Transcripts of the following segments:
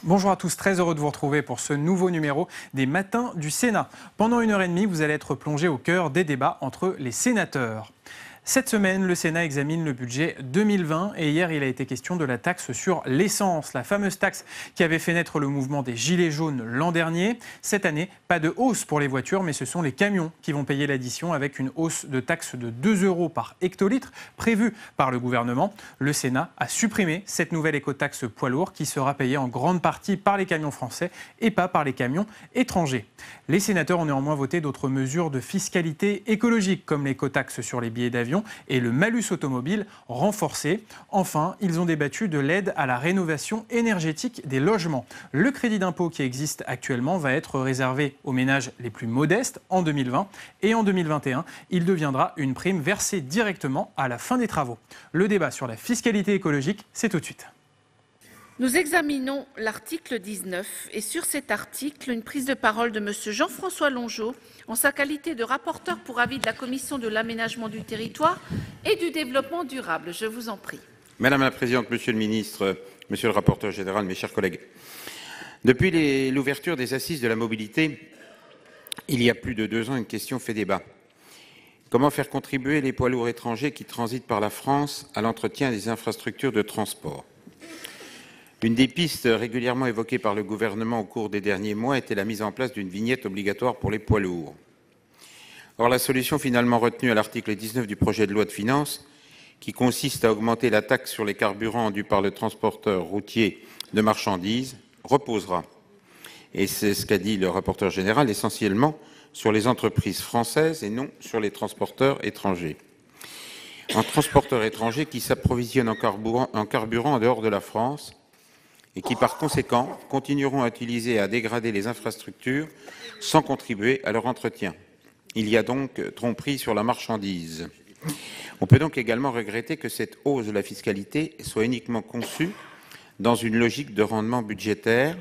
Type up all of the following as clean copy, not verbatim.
Bonjour à tous, très heureux de vous retrouver pour ce nouveau numéro des Matins du Sénat. Pendant 1h30, vous allez être plongé au cœur des débats entre les sénateurs. Cette semaine, le Sénat examine le budget 2020 et hier, il a été question de la taxe sur l'essence, la fameuse taxe qui avait fait naître le mouvement des Gilets jaunes l'an dernier. Cette année, pas de hausse pour les voitures, mais ce sont les camions qui vont payer l'addition avec une hausse de taxe de 2 € par hectolitre prévue par le gouvernement. Le Sénat a supprimé cette nouvelle écotaxe poids lourd qui sera payée en grande partie par les camions français et pas par les camions étrangers. Les sénateurs ont néanmoins voté d'autres mesures de fiscalité écologique comme l'écotaxe sur les billets d'avion et le malus automobile renforcé. Enfin, ils ont débattu de l'aide à la rénovation énergétique des logements. Le crédit d'impôt qui existe actuellement va être réservé aux ménages les plus modestes en 2020 et en 2021, il deviendra une prime versée directement à la fin des travaux. Le débat sur la fiscalité écologique, c'est tout de suite. Nous examinons l'article 19 et sur cet article, une prise de parole de M. Jean-François Longeot en sa qualité de rapporteur pour avis de la Commission de l'aménagement du territoire et du développement durable. Je vous en prie. Madame la Présidente, Monsieur le Ministre, Monsieur le rapporteur général, mes chers collègues. Depuis l'ouverture des assises de la mobilité, il y a plus de 2 ans, une question fait débat. Comment faire contribuer les poids lourds étrangers qui transitent par la France à l'entretien des infrastructures de transport ? Une des pistes régulièrement évoquées par le gouvernement au cours des derniers mois était la mise en place d'une vignette obligatoire pour les poids lourds. Or, la solution finalement retenue à l'article 19 du projet de loi de finances, qui consiste à augmenter la taxe sur les carburants due par le transporteur routier de marchandises, reposera, et c'est ce qu'a dit le rapporteur général, essentiellement sur les entreprises françaises et non sur les transporteurs étrangers. Un transporteur étranger qui s'approvisionne en carburant en dehors de la France et qui, par conséquent, continueront à utiliser et à dégrader les infrastructures sans contribuer à leur entretien. Il y a donc tromperie sur la marchandise. On peut donc également regretter que cette hausse de la fiscalité soit uniquement conçue dans une logique de rendement budgétaire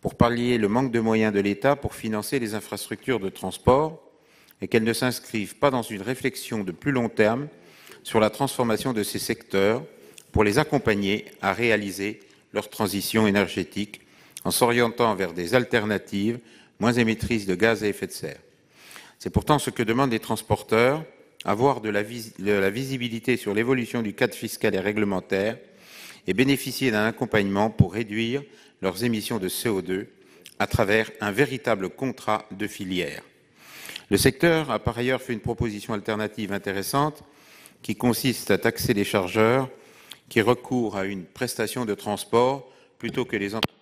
pour pallier le manque de moyens de l'État pour financer les infrastructures de transport et qu'elle ne s'inscrive pas dans une réflexion de plus long terme sur la transformation de ces secteurs pour les accompagner à réaliser leur transition énergétique en s'orientant vers des alternatives moins émettrices de gaz à effet de serre. C'est pourtant ce que demandent les transporteurs, avoir de la visibilité sur l'évolution du cadre fiscal et réglementaire et bénéficier d'un accompagnement pour réduire leurs émissions de CO2 à travers un véritable contrat de filière. Le secteur a par ailleurs fait une proposition alternative intéressante qui consiste à taxer les chargeurs qui recourent à une prestation de transport plutôt que les entreprises.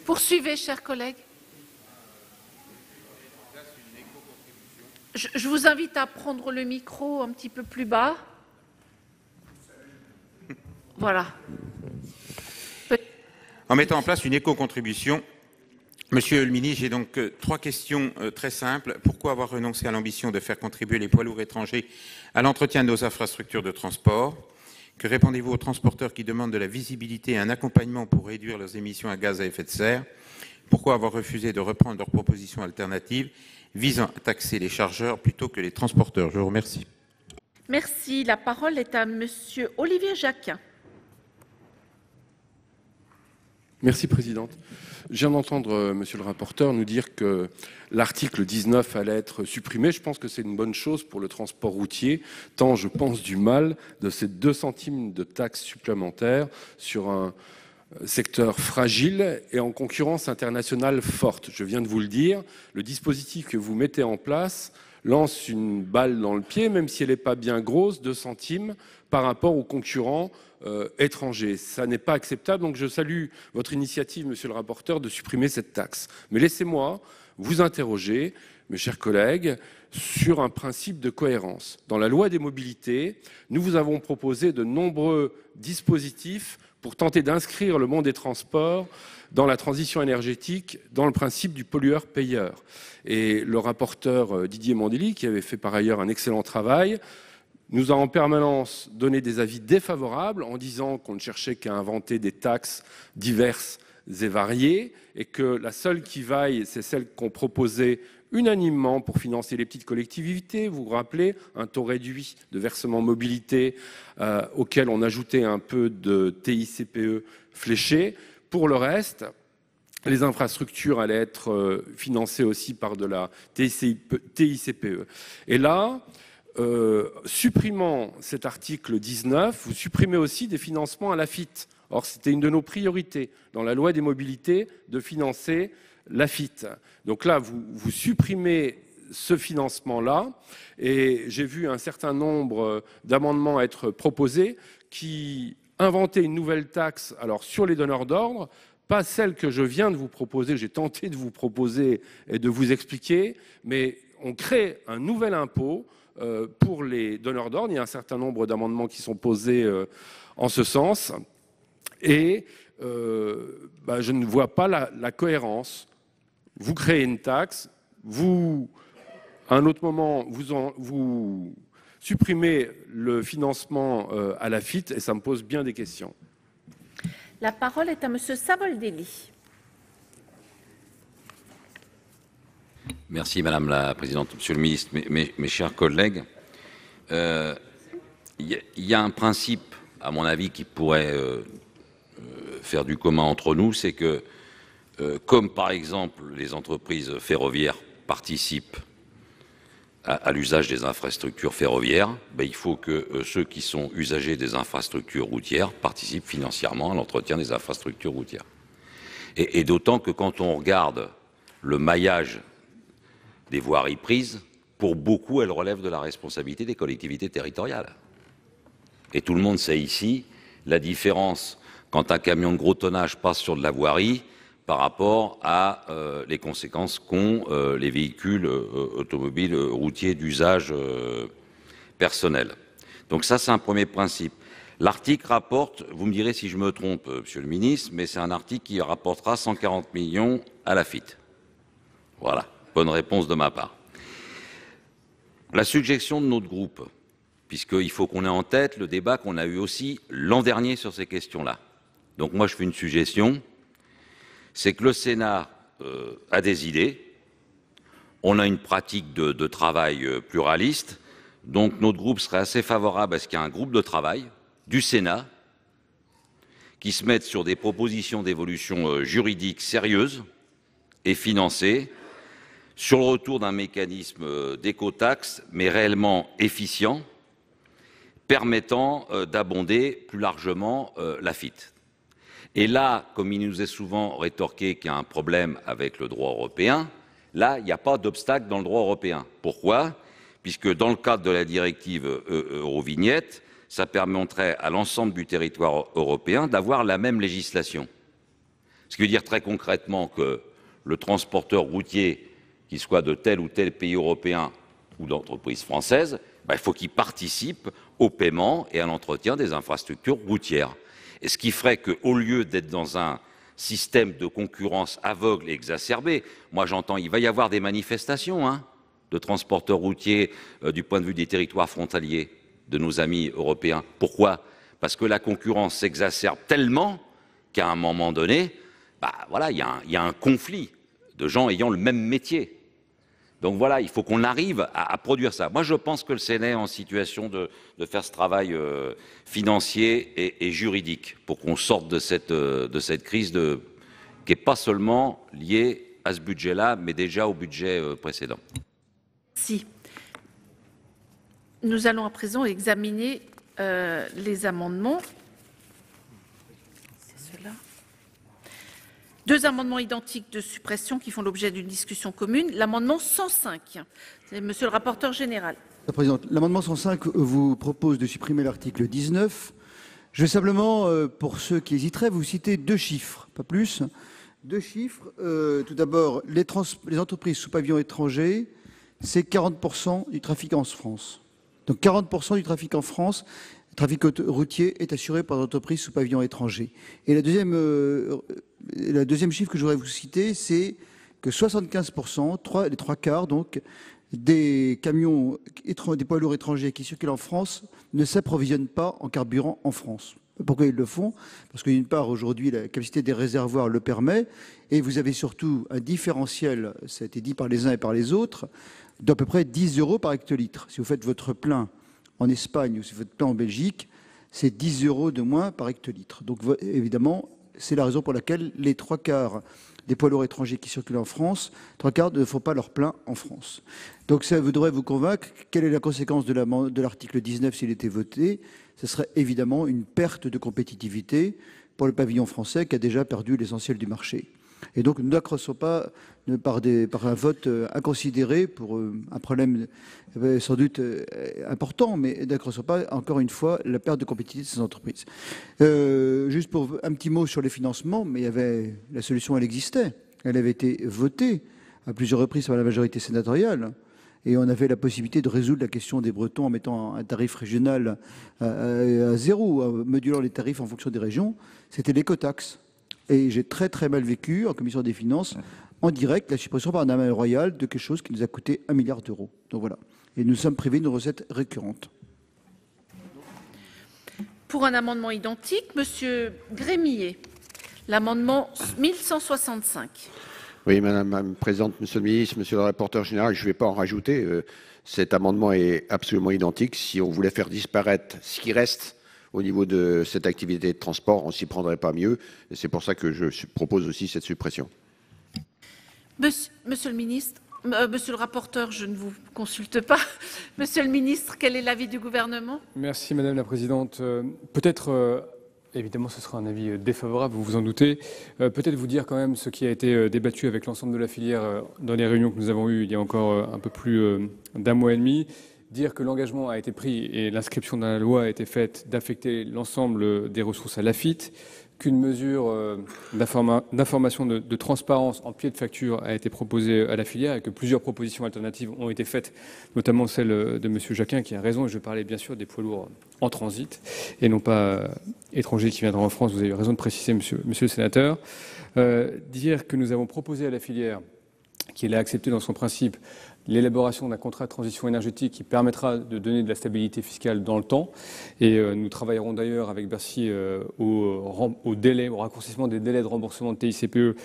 Poursuivez, chers collègues. Je vous invite à prendre le micro un petit peu plus bas. Voilà. En mettant en place une éco-contribution, Monsieur le ministre, j'ai donc 3 questions très simples. Pourquoi avoir renoncé à l'ambition de faire contribuer les poids lourds étrangers à l'entretien de nos infrastructures de transport ? Que répondez-vous aux transporteurs qui demandent de la visibilité et un accompagnement pour réduire leurs émissions à gaz à effet de serre ? Pourquoi avoir refusé de reprendre leurs propositions alternatives visant à taxer les chargeurs plutôt que les transporteurs ? Je vous remercie. Merci. La parole est à Monsieur Olivier Jacquin. Merci, Présidente. Je viens d'entendre Monsieur le rapporteur nous dire que l'article 19 allait être supprimé. Je pense que c'est une bonne chose pour le transport routier, tant je pense du mal de ces 2 centimes de taxes supplémentaires sur un secteur fragile et en concurrence internationale forte. Je viens de vous le dire, le dispositif que vous mettez en place lance une balle dans le pied, même si elle n'est pas bien grosse, 2 centimes, par rapport aux concurrents étrangers. Ça n'est pas acceptable, donc je salue votre initiative, monsieur le rapporteur, de supprimer cette taxe. Mais laissez-moi vous interroger, mes chers collègues, sur un principe de cohérence. Dans la loi des mobilités, nous vous avons proposé de nombreux dispositifs pour tenter d'inscrire le monde des transports dans la transition énergétique, dans le principe du pollueur-payeur. Et le rapporteur Didier Mandelli, qui avait fait par ailleurs un excellent travail, nous a en permanence donné des avis défavorables en disant qu'on ne cherchait qu'à inventer des taxes diverses et variées et que la seule qui vaille, c'est celle qu'ont proposée unanimement pour financer les petites collectivités. Vous vous rappelez, un taux réduit de versement mobilité auquel on ajoutait un peu de TICPE fléché. Pour le reste, les infrastructures allaient être financées aussi par de la TICPE. Et là, supprimant cet article 19, vous supprimez aussi des financements à l'AFITE. Or, c'était une de nos priorités dans la loi des mobilités de financer l'AFITE. Donc là, vous supprimez ce financement-là, et j'ai vu un certain nombre d'amendements être proposés qui inventaient une nouvelle taxe alors sur les donneurs d'ordre, pas celle que je viens de vous proposer, j'ai tenté de vous proposer et de vous expliquer, mais on crée un nouvel impôt pour les donneurs d'ordre. Il y a un certain nombre d'amendements qui sont posés en ce sens, et je ne vois pas la cohérence. Vous créez une taxe, à un autre moment, vous supprimez le financement à l'AFITE, et ça me pose bien des questions. La parole est à Monsieur Savoldelli. Merci Madame la Présidente. Monsieur le Ministre, mes chers collègues, il y a un principe, à mon avis, qui pourrait faire du commun entre nous, c'est que, comme par exemple les entreprises ferroviaires participent à l'usage des infrastructures ferroviaires, il faut que ceux qui sont usagers des infrastructures routières participent financièrement à l'entretien des infrastructures routières. Et d'autant que quand on regarde le maillage des voiries prises, pour beaucoup, elles relèvent de la responsabilité des collectivités territoriales. Et tout le monde sait ici la différence quand un camion de gros tonnage passe sur de la voirie par rapport à les conséquences qu'ont les véhicules automobiles routiers d'usage personnel. Donc ça, c'est un premier principe. L'article rapporte, vous me direz si je me trompe, Monsieur le Ministre, mais c'est un article qui rapportera 140 millions à l'AFITE. Voilà, bonne réponse de ma part. La suggestion de notre groupe, puisqu'il faut qu'on ait en tête le débat qu'on a eu aussi l'an dernier sur ces questions-là. Donc moi, je fais une suggestion, c'est que le Sénat a des idées, on a une pratique de travail pluraliste, donc notre groupe serait assez favorable à ce qu'il y ait un groupe de travail du Sénat qui se mette sur des propositions d'évolution juridique sérieuses et financées sur le retour d'un mécanisme d'écotaxe, mais réellement efficient, permettant d'abonder plus largement l'AFITE. Et là, comme il nous est souvent rétorqué qu'il y a un problème avec le droit européen, là, il n'y a pas d'obstacle dans le droit européen. Pourquoi ? Puisque dans le cadre de la directive Eurovignette, ça permettrait à l'ensemble du territoire européen d'avoir la même législation. Ce qui veut dire très concrètement que le transporteur routier, qu'il soit de tel ou tel pays européen ou d'entreprise française, il faut qu'il participe au paiement et à l'entretien des infrastructures routières. Et ce qui ferait qu'au lieu d'être dans un système de concurrence aveugle et exacerbé, moi j'entends, il va y avoir des manifestations de transporteurs routiers du point de vue des territoires frontaliers de nos amis européens. Pourquoi ? Parce que la concurrence s'exacerbe tellement qu'à un moment donné, il y a un conflit de gens ayant le même métier. Donc voilà, il faut qu'on arrive à produire ça. Moi, je pense que le Sénat est en situation de faire ce travail financier et juridique pour qu'on sorte de cette crise qui n'est pas seulement liée à ce budget-là, mais déjà au budget précédent. Merci. Nous allons à présent examiner les amendements. C'est cela. Deux amendements identiques de suppression qui font l'objet d'une discussion commune. L'amendement 105, c'est Monsieur le rapporteur général. La présidente, l'amendement 105 vous propose de supprimer l'article 19. Je vais simplement, pour ceux qui hésiteraient, vous citer deux chiffres, pas plus. Deux chiffres. Tout d'abord, les entreprises sous pavillon étranger, c'est 40% du trafic en France. Donc 40% du trafic en France, le trafic routier est assuré par des entreprises sous pavillon étranger. Et la deuxième chiffre que je voudrais vous citer, c'est que 75%, les trois quarts donc, des camions, des poids lourds étrangers qui circulent en France ne s'approvisionnent pas en carburant en France. Pourquoi ils le font? Parce que d'une part, aujourd'hui, la capacité des réservoirs le permet, et vous avez surtout un différentiel, ça a été dit par les uns et par les autres, d'à peu près 10 € par hectolitre. Si vous faites votre plein en Espagne ou si vous faites plein en Belgique, c'est 10 € de moins par hectolitre. Donc évidemment, c'est la raison pour laquelle les 3/4 des poids lourds étrangers qui circulent en France, 3/4 ne font pas leur plein en France. Donc ça devrait vous convaincre. Quelle est la conséquence de l'article 19 s'il était voté? Ce serait évidemment une perte de compétitivité pour le pavillon français qui a déjà perdu l'essentiel du marché. Et donc, nous n'accroissons pas par un vote inconsidéré pour un problème sans doute important, mais n'accroissons pas, encore une fois, la perte de compétitivité de ces entreprises. Juste pour un petit mot sur les financements, mais la solution, elle existait. Elle avait été votée à plusieurs reprises par la majorité sénatoriale. Et on avait la possibilité de résoudre la question des Bretons en mettant un tarif régional à 0, en modulant les tarifs en fonction des régions. C'était l'écotaxe. Et j'ai très très mal vécu en commission des finances, en direct, la suppression par un amendement royal de quelque chose qui nous a coûté 1 milliard d'euros. Donc voilà. Et nous sommes privés de recettes récurrentes. Pour un amendement identique, Monsieur Grémillet, l'amendement 1165. Oui, Madame la Présidente, Monsieur le Ministre, Monsieur le Rapporteur général, je ne vais pas en rajouter. Cet amendement est absolument identique. Si on voulait faire disparaître ce qui reste au niveau de cette activité de transport, on ne s'y prendrait pas mieux. Et c'est pour ça que je propose aussi cette suppression. Monsieur le Ministre, Monsieur le Rapporteur, je ne vous consulte pas. Monsieur le Ministre, quel est l'avis du Gouvernement? Merci Madame la Présidente. Peut-être... Évidemment, ce sera un avis défavorable, vous vous en doutez. Peut-être vous dire quand même ce qui a été débattu avec l'ensemble de la filière dans les réunions que nous avons eues il y a encore un peu plus d'un mois et demi. Dire que l'engagement a été pris et l'inscription dans la loi a été faite d'affecter l'ensemble des ressources à l'AFIT, qu'une mesure d'information de transparence en pied de facture a été proposée à la filière et que plusieurs propositions alternatives ont été faites, notamment celle de M. Jacquin qui a raison, et je parlais bien sûr des poids lourds en transit et non pas étrangers qui viendront en France. Vous avez raison de préciser, monsieur le sénateur. Dire que nous avons proposé à la filière, qu'il a accepté dans son principe, l'élaboration d'un contrat de transition énergétique qui permettra de donner de la stabilité fiscale dans le temps. Et nous travaillerons d'ailleurs avec Bercy au raccourcissement des délais de remboursement de TICPE de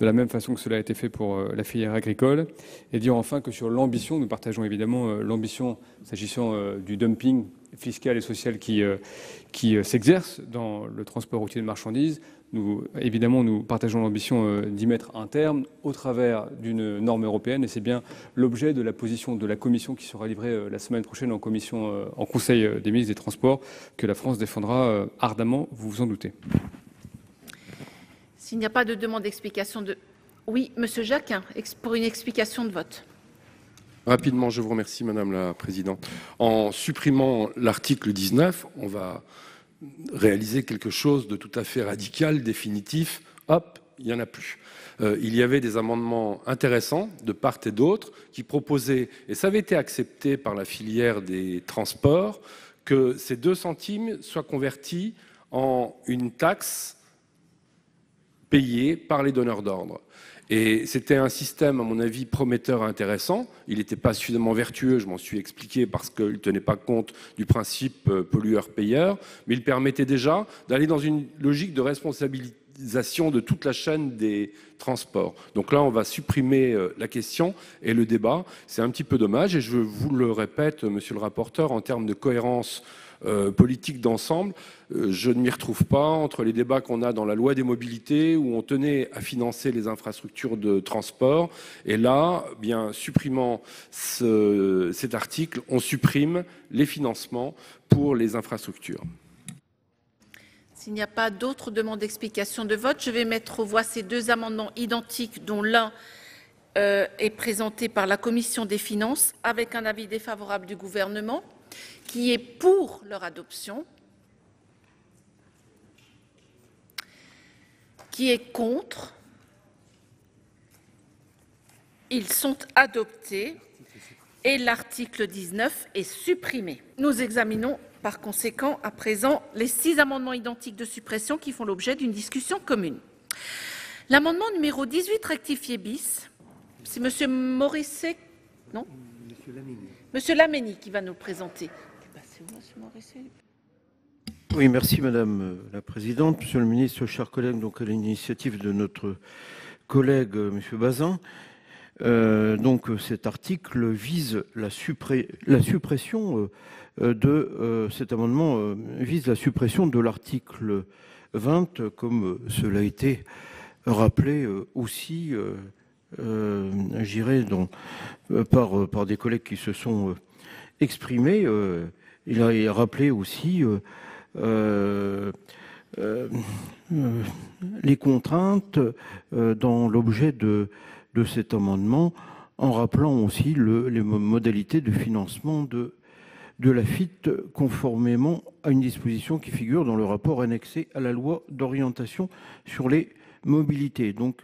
la même façon que cela a été fait pour la filière agricole. Et dire enfin que sur l'ambition, nous partageons évidemment l'ambition s'agissant du dumping fiscal et social qui s'exerce dans le transport routier de marchandises. Nous partageons l'ambition d'y mettre un terme au travers d'une norme européenne et c'est bien l'objet de la position de la Commission qui sera livrée la semaine prochaine en Conseil des ministres des Transports que la France défendra ardemment, vous vous en doutez. S'il n'y a pas de demande d'explication de... Oui, Monsieur Jacquin, pour une explication de vote. Rapidement, je vous remercie, Madame la Présidente. En supprimant l'article 19, on va réaliser quelque chose de tout à fait radical, définitif. Hop, il n'y en a plus. Il y avait des amendements intéressants de part et d'autre qui proposaient, et ça avait été accepté par la filière des transports, que ces 2 centimes soient convertis en une taxe payée par les donneurs d'ordre. Et c'était un système, à mon avis, prometteur et intéressant. Il n'était pas suffisamment vertueux, je m'en suis expliqué, parce qu'il ne tenait pas compte du principe pollueur-payeur, mais il permettait déjà d'aller dans une logique de responsabilisation de toute la chaîne des transports. Donc là, on va supprimer la question et le débat. C'est un petit peu dommage, et je vous le répète, monsieur le rapporteur, en termes de cohérence politique d'ensemble, je ne m'y retrouve pas entre les débats qu'on a dans la loi des mobilités où on tenait à financer les infrastructures de transport et là, bien supprimant cet article, on supprime les financements pour les infrastructures. S'il n'y a pas d'autres demandes d'explication de vote, je vais mettre aux voix ces 2 amendements identiques dont l'un est présenté par la Commission des finances avec un avis défavorable du Gouvernement. Qui est pour leur adoption? Qui est contre? Ils sont adoptés et l'article 19 est supprimé. Nous examinons par conséquent à présent les 6 amendements identiques de suppression qui font l'objet d'une discussion commune. L'amendement numéro 18 rectifié bis, c'est Monsieur Morisset, non? Monsieur Laménie qui va nous le présenter. Oui, merci Madame la Présidente. Monsieur le Ministre, chers collègues, donc à l'initiative de notre collègue Monsieur Bazin, donc cet article vise la suppression cet amendement vise la suppression de l'article 20, comme cela a été rappelé aussi, j'irai par des collègues qui se sont exprimés. Il a rappelé aussi les contraintes dans l'objet de cet amendement, en rappelant aussi les modalités de financement de la FIT, conformément à une disposition qui figure dans le rapport annexé à la loi d'orientation sur les mobilités, donc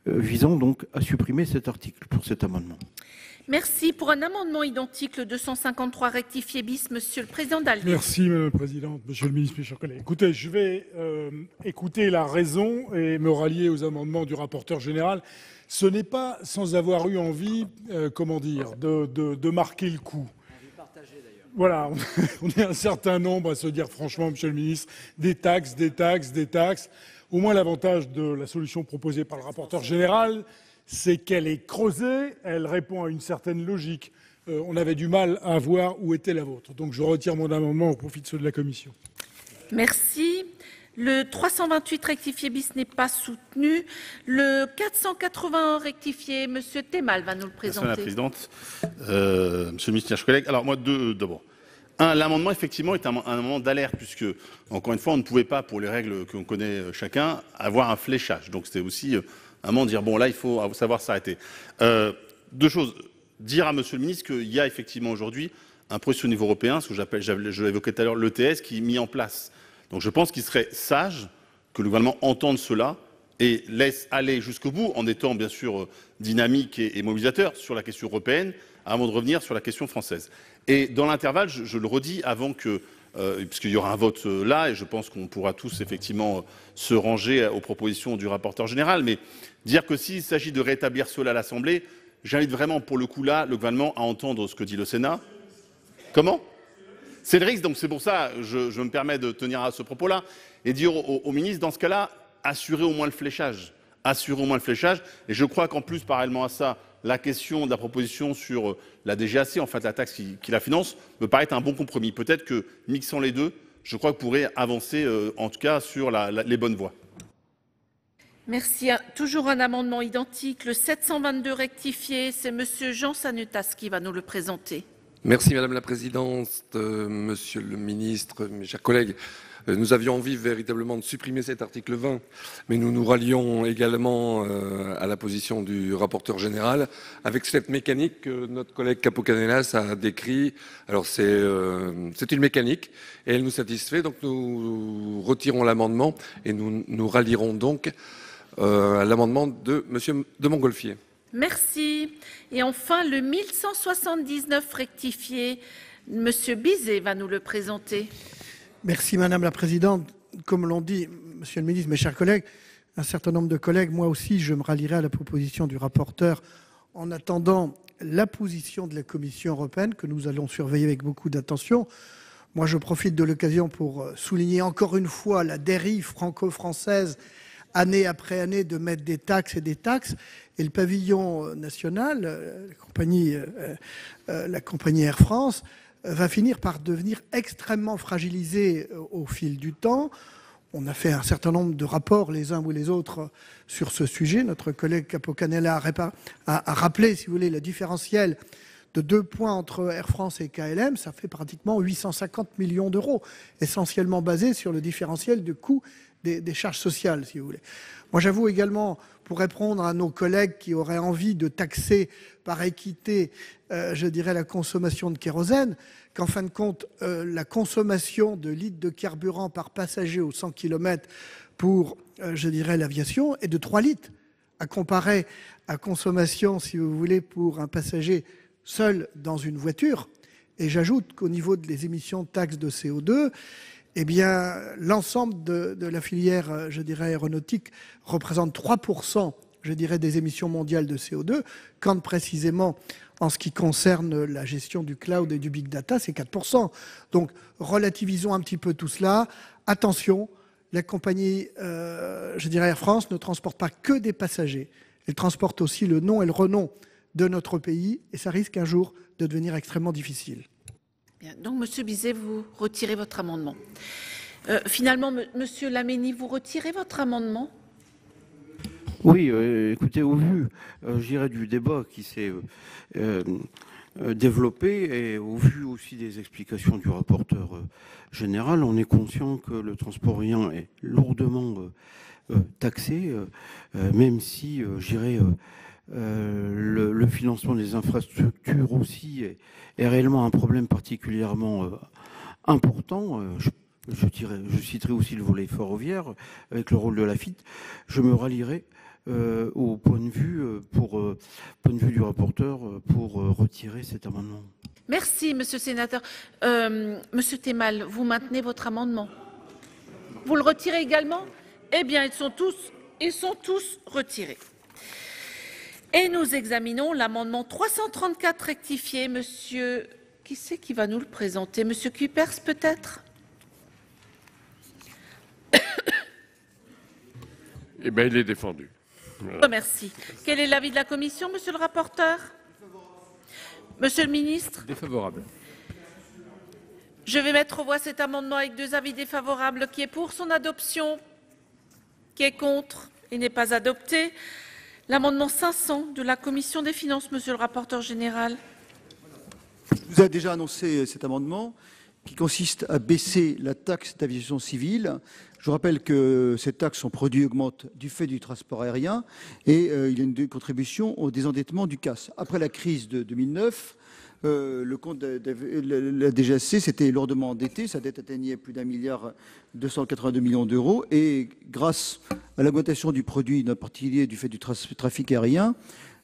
visant donc à supprimer cet article pour cet amendement. Merci. Pour un amendement identique, le 253 rectifié bis, Monsieur le Président Dallier. Merci Madame la Présidente, Monsieur le Ministre, mes chers collègues. Écoutez, je vais écouter la raison et me rallier aux amendements du rapporteur général. Ce n'est pas sans avoir eu envie, de marquer le coup. Voilà, on est un certain nombre à se dire franchement, Monsieur le Ministre, des taxes. Au moins l'avantage de la solution proposée par le rapporteur général, c'est qu'elle est creusée, elle répond à une certaine logique. On avait du mal à voir où était la vôtre. Donc je retire mon amendement au profit de ceux de la Commission. Merci. Le 328 rectifié bis n'est pas soutenu. Le 481 rectifié, Monsieur Temal va nous le présenter. Merci Madame la Présidente. Monsieur le Ministre, chers collègues. Alors moi, d'abord. L'amendement, effectivement, est un amendement d'alerte, puisque, encore une fois, on ne pouvait pas, pour les règles qu'on connaît chacun, avoir un fléchage. Donc c'était aussi un moment de dire, bon, là, il faut savoir s'arrêter. Deux choses. Dire à Monsieur le Ministre qu'il y a effectivement aujourd'hui un processus au niveau européen, ce que je l'évoquais tout à l'heure, l'ETS, qui est mis en place. Donc je pense qu'il serait sage que le gouvernement entende cela et laisse aller jusqu'au bout, en étant bien sûr dynamique et mobilisateur sur la question européenne, avant de revenir sur la question française. Et dans l'intervalle, je le redis, avant que, puisqu'il y aura un vote là, et je pense qu'on pourra tous effectivement se ranger aux propositions du rapporteur général, mais dire que s'il s'agit de rétablir cela à l'Assemblée, j'invite vraiment pour le coup là le gouvernement à entendre ce que dit le Sénat. Comment ? C'est le risque, donc c'est pour ça que je me permets de tenir à ce propos-là et dire au ministre, dans ce cas-là, assurer au moins le fléchage. Assurer au moins le fléchage. Et je crois qu'en plus, parallèlement à ça, la question de la proposition sur la DGAC, en fait la taxe qui la finance, me paraît un bon compromis. Peut-être que, mixant les deux, je crois qu'on pourrait avancer, en tout cas, sur les bonnes voies. Merci. Toujours un amendement identique, le 722 rectifié, c'est Monsieur Jean Sanutas qui va nous le présenter. Merci Madame la Présidente, Monsieur le Ministre, mes chers collègues. Nous avions envie véritablement de supprimer cet article 20, mais nous nous rallions également à la position du rapporteur général avec cette mécanique que notre collègue Capo-Canellas a décrit. Alors c'est une mécanique et elle nous satisfait, donc nous retirons l'amendement et nous nous rallierons donc à l'amendement de Monsieur de Montgolfier. Merci. Et enfin, le 1179 rectifié, Monsieur Bizet va nous le présenter. Merci Madame la Présidente. Comme l'ont dit, Monsieur le Ministre, mes chers collègues, un certain nombre de collègues, moi aussi, je me rallierai à la proposition du rapporteur en attendant la position de la Commission européenne que nous allons surveiller avec beaucoup d'attention. Moi, je profite de l'occasion pour souligner encore une fois la dérive franco-française année après année de mettre des taxes et des taxes. Et le pavillon national, la compagnie Air France, va finir par devenir extrêmement fragilisé au fil du temps. On a fait un certain nombre de rapports, les uns ou les autres, sur ce sujet. Notre collègue Capo-Canellas a rappelé, si vous voulez, le différentiel de 2 points entre Air France et KLM. Ça fait pratiquement 850 millions d'euros, essentiellement basé sur le différentiel de coût des charges sociales, si vous voulez. Moi, j'avoue également, pour répondre à nos collègues qui auraient envie de taxer par équité, je dirais, la consommation de kérosène, qu'en fin de compte, la consommation de litres de carburant par passager aux 100 km pour, je dirais, l'aviation est de 3 litres, à comparer à consommation, si vous voulez, pour un passager seul dans une voiture. Et j'ajoute qu'au niveau des émissions de taxes de CO2, eh bien, l'ensemble de la filière, je dirais, aéronautique représente 3%, je dirais, des émissions mondiales de CO2, quand précisément, En ce qui concerne la gestion du cloud et du big data, c'est 4%. Donc, relativisons un petit peu tout cela. Attention, la compagnie, je dirais Air France, ne transporte pas que des passagers. Elle transporte aussi le nom et le renom de notre pays, et ça risque un jour de devenir extrêmement difficile. Bien. Donc, Monsieur Bizet, vous retirez votre amendement. Finalement, Monsieur Laménie, vous retirez votre amendement? Oui, écoutez, au vu, je dirais, du débat qui s'est développé et au vu aussi des explications du rapporteur général, on est conscient que le transport aérien est lourdement taxé, même si, je dirais, le financement des infrastructures aussi est réellement un problème particulièrement important. Je citerai aussi le volet ferroviaire avec le rôle de l'AFIT. Je me rallierai au point de vue du rapporteur pour retirer cet amendement. Merci, Monsieur le sénateur. Monsieur Temal, vous maintenez votre amendement? Vous le retirez également? Eh bien, ils sont tous retirés. Et nous examinons l'amendement 334 rectifié. Monsieur, qui c'est qui va nous le présenter? Monsieur Cuypers, peut-être? Eh bien, il est défendu. Voilà. Merci. Quel est l'avis de la commission, monsieur le rapporteur? Monsieur le ministre? Défavorable. Je vais mettre aux voix cet amendement avec 2 avis défavorables. Qui est pour son adoption? Qui est contre? Il n'est pas adopté. L'amendement 500 de la commission des finances, monsieur le rapporteur général. Je vous ai déjà annoncé cet amendement qui consiste à baisser la taxe d'aviation civile. Je rappelle que cette taxe, son produit augmente du fait du transport aérien et il y a une contribution au désendettement du CAS. Après la crise de 2009, le compte de la DGAC s'était lourdement endetté, sa dette atteignait plus d'1,282 milliard d'euros et grâce à l'augmentation du produit, en particulier du fait du trafic aérien,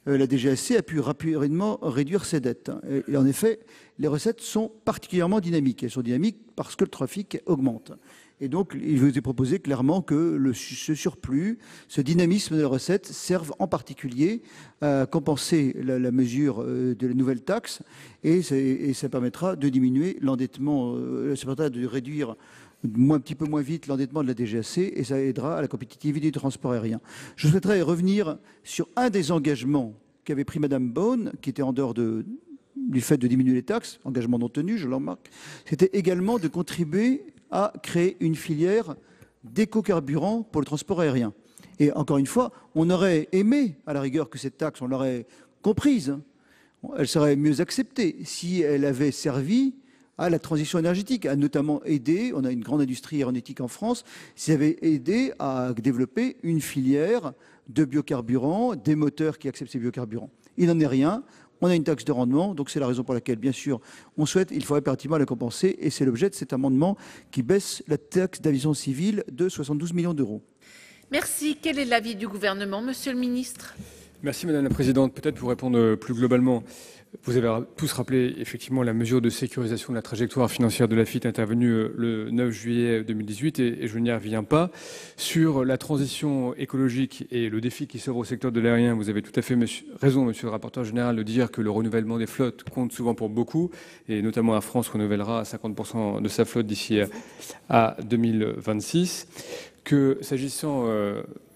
la DGAC a pu rapidement réduire ses dettes. Et en effet, les recettes sont particulièrement dynamiques. Elles sont dynamiques parce que le trafic augmente. Et donc, il vous est proposé clairement que ce surplus, ce dynamisme de recettes serve en particulier à compenser la mesure de la nouvelle taxe et ça permettra de diminuer l'endettement, ça permettra de réduire un petit peu moins vite l'endettement de la DGAC et ça aidera à la compétitivité du transport aérien. Je souhaiterais revenir sur un des engagements qu'avait pris Madame Beaune, qui était en dehors du fait de diminuer les taxes, engagement non tenu, je le remarque, c'était également de contribuer à créer une filière d'éco-carburant pour le transport aérien. Et encore une fois, on aurait aimé, à la rigueur, que cette taxe, on l'aurait comprise, elle serait mieux acceptée si elle avait servi à la transition énergétique, a notamment aidé, on a une grande industrie aéronautique en France, ça avait aidé à développer une filière de biocarburants, des moteurs qui acceptent ces biocarburants. Il n'en est rien. On a une taxe de rendement, donc c'est la raison pour laquelle, bien sûr, il faut impérativement la compenser, et c'est l'objet de cet amendement qui baisse la taxe d'aviation civile de 72 millions d'euros. Merci. Quel est l'avis du gouvernement, monsieur le ministre? Merci Madame la Présidente. Peut-être pour répondre plus globalement, vous avez tous rappelé effectivement la mesure de sécurisation de la trajectoire financière de l'AFIT intervenue le 9 juillet 2018 et je n'y reviens pas. Sur la transition écologique et le défi qui s'ouvre au secteur de l'aérien, vous avez tout à fait raison, monsieur le rapporteur général, de dire que le renouvellement des flottes compte souvent pour beaucoup et notamment Air France renouvellera 50% de sa flotte d'ici à 2026. Que s'agissant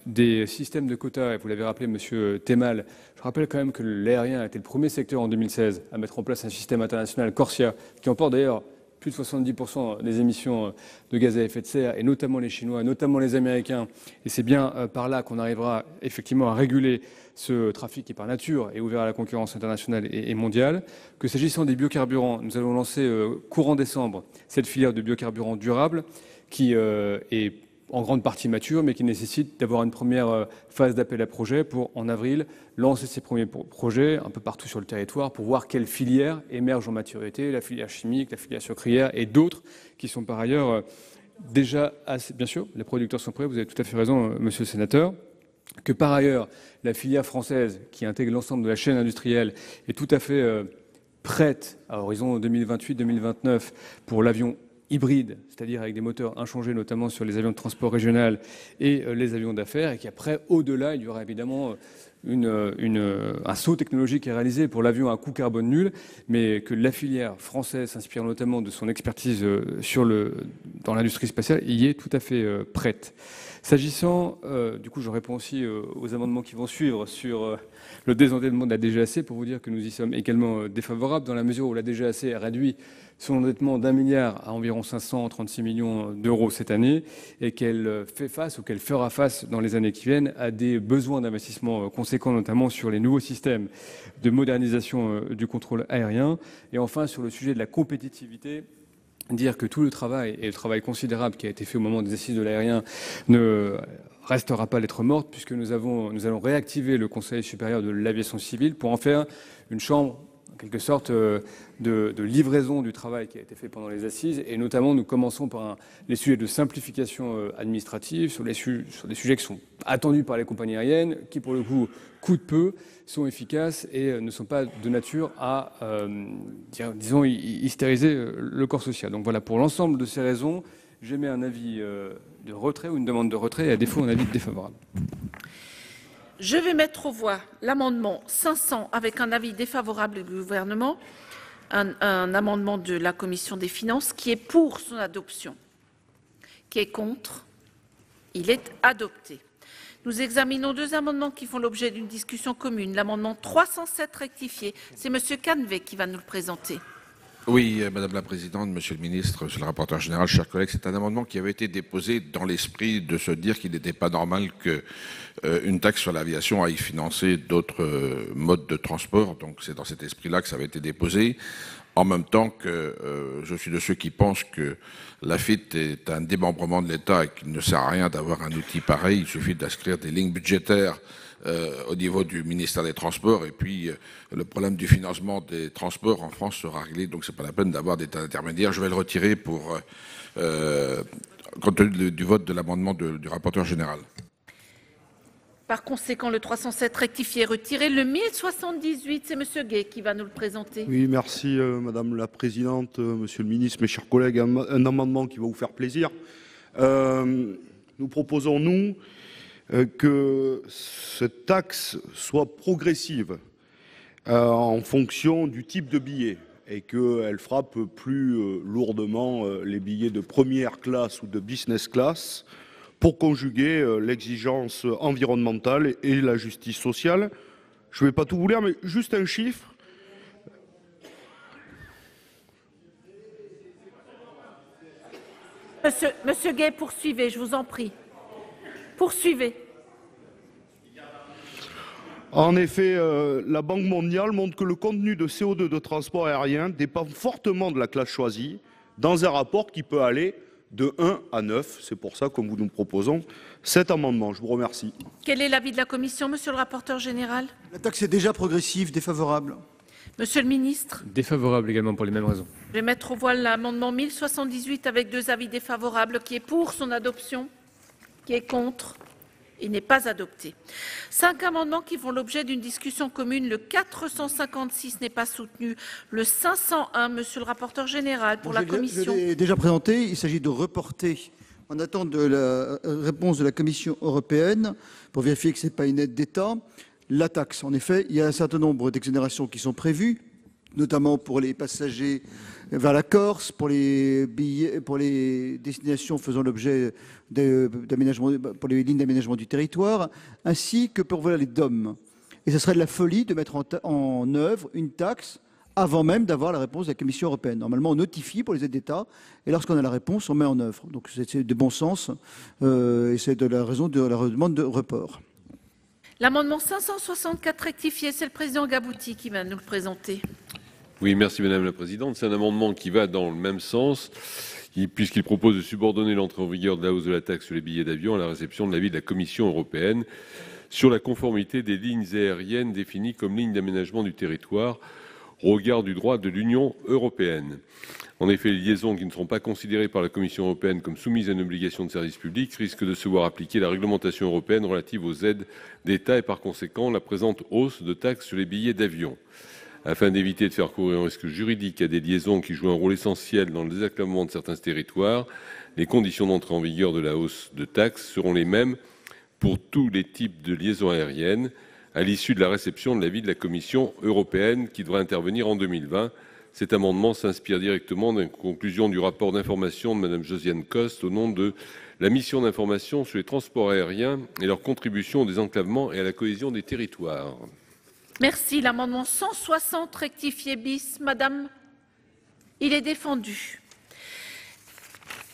des systèmes de quotas, et vous l'avez rappelé, monsieur Temal, je rappelle quand même que l'aérien a été le premier secteur en 2016 à mettre en place un système international Corsia, qui emporte d'ailleurs plus de 70% des émissions de gaz à effet de serre, et notamment les Chinois, notamment les Américains. Et c'est bien par là qu'on arrivera effectivement à réguler ce trafic qui par nature est ouvert à la concurrence internationale et mondiale. Que s'agissant des biocarburants, nous allons lancer courant décembre cette filière de biocarburants durables qui est en grande partie mature, mais qui nécessite d'avoir une première phase d'appel à projet pour, en avril, lancer ces premiers projets un peu partout sur le territoire pour voir quelles filières émergent en maturité, la filière chimique, la filière sucrière et d'autres qui sont par ailleurs déjà assez... Bien sûr, les producteurs sont prêts, vous avez tout à fait raison, monsieur le sénateur, que par ailleurs, la filière française qui intègre l'ensemble de la chaîne industrielle est tout à fait prête à horizon 2028-2029 pour l'avion hybride, c'est-à-dire avec des moteurs inchangés, notamment sur les avions de transport régional et les avions d'affaires, et qu'après, au-delà, il y aura évidemment un saut technologique est réalisé pour l'avion à coût carbone nul, mais que la filière française, s'inspirant notamment de son expertise dans l'industrie spatiale, y est tout à fait prête. S'agissant, du coup, je réponds aussi aux amendements qui vont suivre sur le désendettement de la DGAC pour vous dire que nous y sommes également défavorables dans la mesure où la DGAC a réduit son endettement d'1 milliard à environ 536 millions d'euros cette année et qu'elle fait face ou qu'elle fera face dans les années qui viennent à des besoins d'investissement conséquents, notamment sur les nouveaux systèmes de modernisation du contrôle aérien. Et enfin, sur le sujet de la compétitivité, dire que tout le travail et le travail considérable qui a été fait au moment des assises de l'aérien ne restera pas lettre morte puisque nous allons réactiver le Conseil supérieur de l'aviation civile pour en faire une chambre en quelque sorte de livraison du travail qui a été fait pendant les assises. Et notamment, nous commençons par les sujets de simplification administrative, sur des sujets qui sont attendus par les compagnies aériennes, qui pour le coup coûtent peu, sont efficaces et ne sont pas de nature à, disons, hystériser le corps social. Donc voilà, pour l'ensemble de ces raisons, j'émets un avis de retrait ou une demande de retrait et à défaut un avis défavorable. Je vais mettre aux voix l'amendement 500 avec un avis défavorable du gouvernement, un amendement de la commission des finances qui est pour son adoption, qui est contre. Il est adopté. Nous examinons deux amendements qui font l'objet d'une discussion commune. L'amendement 307 rectifié, c'est M. Canvet qui va nous le présenter. Oui, Madame la Présidente, Monsieur le Ministre, Monsieur le rapporteur général, chers collègues, c'est un amendement qui avait été déposé dans l'esprit de se dire qu'il n'était pas normal qu'une taxe sur l'aviation aille financer d'autres modes de transport. Donc c'est dans cet esprit-là que ça avait été déposé. En même temps que je suis de ceux qui pensent que l'AFIT est un démembrement de l'État et qu'il ne sert à rien d'avoir un outil pareil. Il suffit d'inscrire des lignes budgétaires au niveau du ministère des Transports et puis le problème du financement des transports en France sera réglé, donc c'est pas la peine d'avoir des intermédiaires. Je vais le retirer pour compte tenu du vote de l'amendement du rapporteur général. Par conséquent, le 307 rectifié est retiré. Le 1078, c'est M. Gay qui va nous le présenter. Oui, merci Madame la Présidente, Monsieur le Ministre, mes chers collègues. Un amendement qui va vous faire plaisir. Nous proposons, nous, que cette taxe soit progressive en fonction du type de billet et qu'elle frappe plus lourdement les billets de première classe ou de business class pour conjuguer l'exigence environnementale et la justice sociale. Je ne vais pas tout vous lire, mais juste un chiffre. Monsieur Gay, poursuivez, je vous en prie. Poursuivez. En effet, la Banque mondiale montre que le contenu de CO2 de transport aérien dépend fortement de la classe choisie dans un rapport qui peut aller de 1 à 9. C'est pour ça que nous nous proposons cet amendement. Je vous remercie. Quel est l'avis de la Commission, Monsieur le rapporteur général? La taxe est déjà progressive, défavorable. Monsieur le ministre? Défavorable également pour les mêmes raisons. Je vais mettre aux voix l'amendement 1078 avec deux avis défavorables. Qui est pour son adoption? Qui est contre? Il n'est pas adopté. 5 amendements qui font l'objet d'une discussion commune. Le 456 n'est pas soutenu. Le 501, Monsieur le rapporteur général, pour la Commission. Je l'ai déjà présenté. Il s'agit de reporter, en attente de la réponse de la Commission européenne, pour vérifier que ce n'est pas une aide d'État, la taxe. En effet, il y a un certain nombre d'exonérations qui sont prévues, notamment pour les passagers vers la Corse, pour les billets, pour les destinations faisant l'objet d'aménagement, pour les lignes d'aménagement du territoire, ainsi que pour les DOM. Et ce serait de la folie de mettre en œuvre une taxe avant même d'avoir la réponse de la Commission européenne. Normalement, on notifie pour les aides d'État, et lorsqu'on a la réponse, on met en œuvre. Donc c'est de bon sens, et c'est de la raison de la demande de report. L'amendement 564 rectifié, c'est le président Gabouty qui va nous le présenter. Oui, merci Madame la Présidente. C'est un amendement qui va dans le même sens, puisqu'il propose de subordonner l'entrée en vigueur de la hausse de la taxe sur les billets d'avion à la réception de l'avis de la Commission européenne sur la conformité des lignes aériennes définies comme lignes d'aménagement du territoire au regard du droit de l'Union européenne. En effet, les liaisons qui ne seront pas considérées par la Commission européenne comme soumises à une obligation de service public risquent de se voir appliquer la réglementation européenne relative aux aides d'État et par conséquent la présente hausse de taxes sur les billets d'avion. Afin d'éviter de faire courir un risque juridique à des liaisons qui jouent un rôle essentiel dans le désenclavement de certains territoires, les conditions d'entrée en vigueur de la hausse de taxes seront les mêmes pour tous les types de liaisons aériennes, à l'issue de la réception de l'avis de la Commission européenne qui devrait intervenir en 2020. Cet amendement s'inspire directement des conclusions du rapport d'information de Mme Josiane Costes au nom de la mission d'information sur les transports aériens et leur contribution au désenclavement et à la cohésion des territoires. Merci. L'amendement 160 rectifié bis, madame. Il est défendu.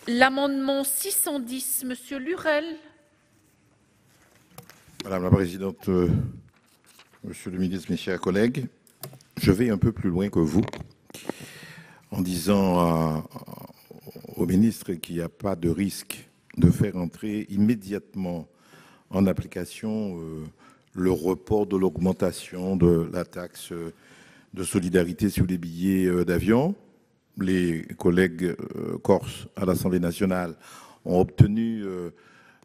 L'amendement 610, monsieur Lurel. Madame la Présidente, Monsieur le Ministre, mes chers collègues, je vais un peu plus loin que vous en disant au ministre qu'il n'y a pas de risque de faire entrer immédiatement en application le report de l'augmentation de la taxe de solidarité sur les billets d'avion. Les collègues corses à l'Assemblée nationale ont obtenu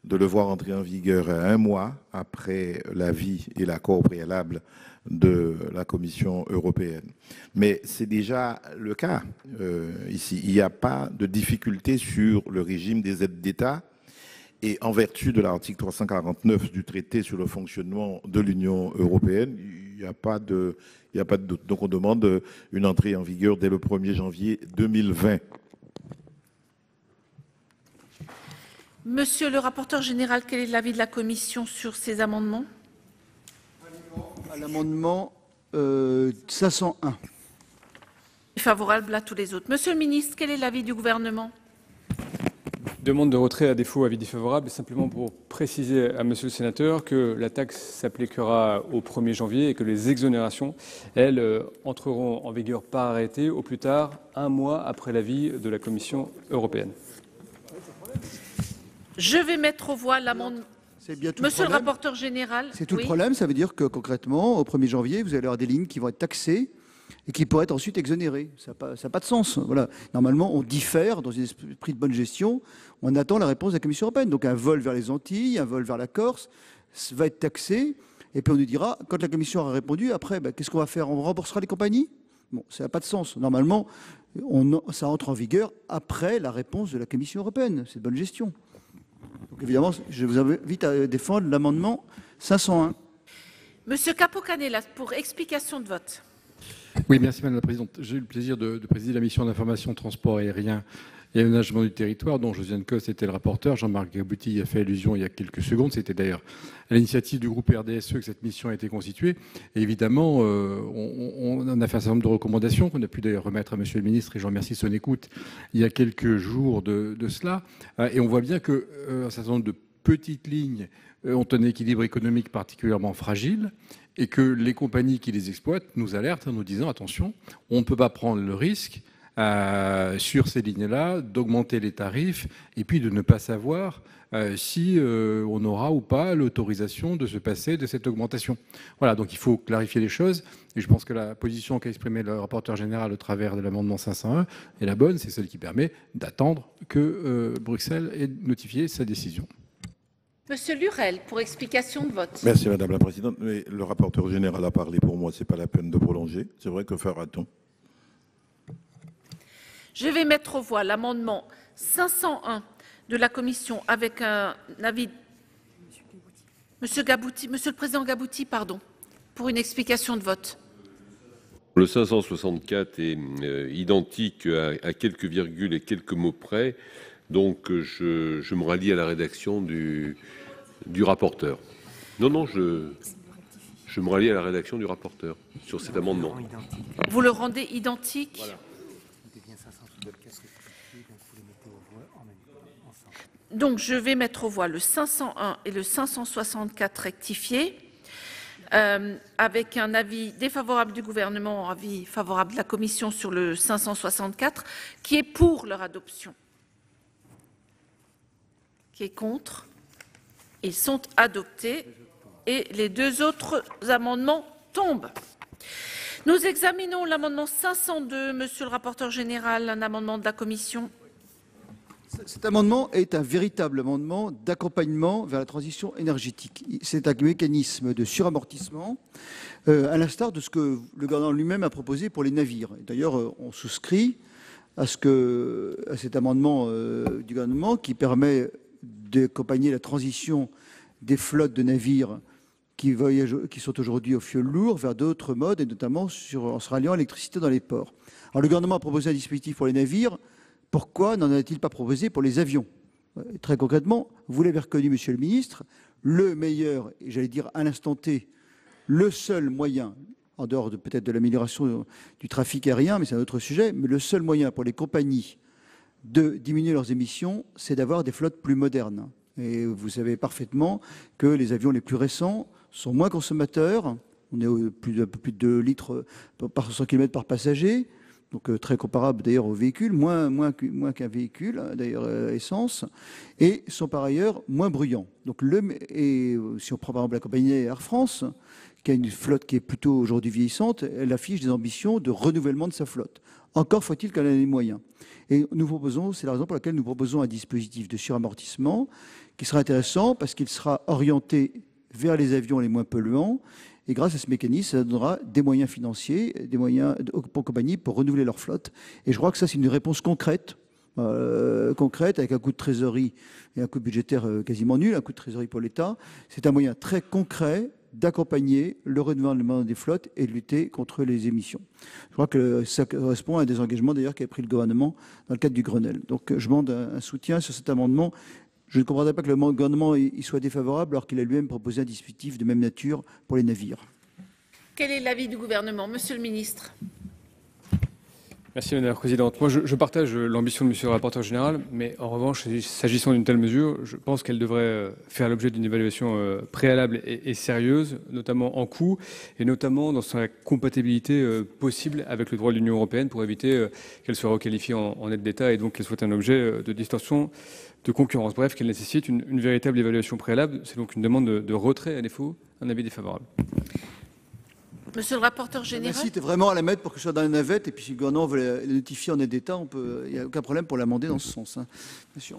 de le voir entrer en vigueur 1 mois après l'avis et l'accord préalable de la Commission européenne. Mais c'est déjà le cas ici. Il n'y a pas de difficulté sur le régime des aides d'État et en vertu de l'article 349 du traité sur le fonctionnement de l'Union européenne, il n'y a pas de doute. Donc on demande une entrée en vigueur dès le 1er janvier 2020. Monsieur le rapporteur général, quel est l'avis de la Commission sur ces amendements? À l'amendement 501. Favorable à tous les autres. Monsieur le ministre, quel est l'avis du gouvernement? Demande de retrait, à défaut avis défavorable, simplement pour préciser à monsieur le sénateur que la taxe s'appliquera au 1er janvier et que les exonérations, elles, entreront en vigueur par arrêté au plus tard 1 mois après l'avis de la Commission européenne. Je vais mettre aux voix l'amendement. Monsieur le rapporteur général. C'est tout le problème, ça veut dire que concrètement, au 1er janvier, vous allez avoir des lignes qui vont être taxées et qui pourraient être ensuite exonérées. Ça n'a pas de sens. Voilà. Normalement, on diffère dans un esprit de bonne gestion. On attend la réponse de la Commission européenne. Donc un vol vers les Antilles, un vol vers la Corse va être taxé. Et puis on nous dira, quand la Commission aura répondu, après, qu'est-ce qu'on va faire? On remboursera les compagnies? Bon, ça n'a pas de sens. Normalement, ça entre en vigueur après la réponse de la Commission européenne. C'est de bonne gestion. Donc évidemment, je vous invite à défendre l'amendement 501. Monsieur Capo-Canellas, pour explication de vote. Oui, merci Madame la Présidente. J'ai eu le plaisir de présider la mission d'information transport aérien et aménagement du territoire, dont Josiane Costes était le rapporteur. Jean-Marc Gabouty y a fait allusion il y a quelques secondes. C'était d'ailleurs à l'initiative du groupe RDSE que cette mission a été constituée. Et évidemment, on en a fait un certain nombre de recommandations qu'on a pu d'ailleurs remettre à Monsieur le Ministre, et je remercie son écoute, il y a quelques jours de cela. Et on voit bien qu'un certain nombre de petites lignes ont un équilibre économique particulièrement fragile et que les compagnies qui les exploitent nous alertent en nous disant attention, on ne peut pas prendre le risque sur ces lignes-là d'augmenter les tarifs et puis de ne pas savoir si on aura ou pas l'autorisation de se passer de cette augmentation. Voilà, donc il faut clarifier les choses et je pense que la position qu'a exprimée le rapporteur général au travers de l'amendement 501 est la bonne, c'est celle qui permet d'attendre que Bruxelles ait notifié sa décision. Monsieur Lurel, pour explication de vote. Merci Madame la Présidente. Mais le rapporteur général a parlé pour moi, ce n'est pas la peine de prolonger. C'est vrai que fera-t-on? Je vais mettre aux voix l'amendement 501 de la Commission avec un avis. Monsieur le Président Gabouty, pardon, pour une explication de vote. Le 564 est identique à quelques virgules et quelques mots près. Donc je me rallie à la rédaction du rapporteur. Non, je me rallie à la rédaction du rapporteur sur cet amendement. Vous le rendez identique? Voilà. Donc je vais mettre aux voix le 501 et le 564 rectifiés, avec un avis défavorable du gouvernement, avis favorable de la Commission sur le 564, qui est pour leur adoption. Qui est contre? Ils sont adoptés et les deux autres amendements tombent. Nous examinons l'amendement 502, monsieur le rapporteur général, un amendement de la Commission. Cet amendement est un véritable amendement d'accompagnement vers la transition énergétique. C'est un mécanisme de suramortissement, à l'instar de ce que le gouvernement lui-même a proposé pour les navires. D'ailleurs, on souscrit à cet amendement du gouvernement qui permet d'accompagner la transition des flottes de navires qui sont aujourd'hui au fioul lourd vers d'autres modes, et notamment en se ralliant à l'électricité dans les ports. Alors le gouvernement a proposé un dispositif pour les navires. Pourquoi n'en a-t-il pas proposé pour les avions? Très concrètement, vous l'avez reconnu, Monsieur le Ministre, le meilleur, et j'allais dire à l'instant T, le seul moyen, en dehors peut-être de l'amélioration du trafic aérien, mais c'est un autre sujet, mais le seul moyen pour les compagnies de diminuer leurs émissions, c'est d'avoir des flottes plus modernes. Et vous savez parfaitement que les avions les plus récents sont moins consommateurs. On est un peu plus de 2 litres par 100 km par passager. Donc très comparable d'ailleurs aux véhicules, moins qu'un véhicule, d'ailleurs essence, et sont par ailleurs moins bruyants. Donc si on prend par exemple la compagnie Air France, qui a une flotte qui est plutôt aujourd'hui vieillissante, elle affiche des ambitions de renouvellement de sa flotte. Encore faut-il qu'elle ait les moyens. Et nous proposons, c'est la raison pour laquelle nous proposons un dispositif de suramortissement qui sera intéressant parce qu'il sera orienté vers les avions les moins polluants. Et grâce à ce mécanisme, ça donnera des moyens financiers, des moyens pour compagnies pour renouveler leur flotte. Et je crois que ça, c'est une réponse concrète, avec un coût de trésorerie et un coût budgétaire quasiment nul, un coût de trésorerie pour l'État. C'est un moyen très concret d'accompagner le renouvellement des flottes et de lutter contre les émissions. Je crois que ça correspond à des engagements d'ailleurs qu'a pris le gouvernement dans le cadre du Grenelle. Donc je demande un soutien sur cet amendement. Je ne comprendrais pas que le gouvernement y soit défavorable alors qu'il a lui-même proposé un dispositif de même nature pour les navires. Quel est l'avis du gouvernement, Monsieur le ministre? Merci Madame la Présidente. Moi, je partage l'ambition de Monsieur le rapporteur général, mais en revanche, s'agissant d'une telle mesure, je pense qu'elle devrait faire l'objet d'une évaluation préalable et sérieuse, notamment en coût, et notamment dans sa compatibilité possible avec le droit de l'Union européenne pour éviter qu'elle soit requalifiée en aide d'État et donc qu'elle soit un objet de distorsion de concurrence. Bref, qu'elle nécessite une véritable évaluation préalable. C'est donc une demande de retrait, à défaut, un avis défavorable. Monsieur le rapporteur général. C'était vraiment à la mettre pour que ce soit dans la navette. Et puis si le gouvernement veut la notifier en aide d'État, il n'y a aucun problème pour l'amender dans ce sens. Hein. Bien sûr.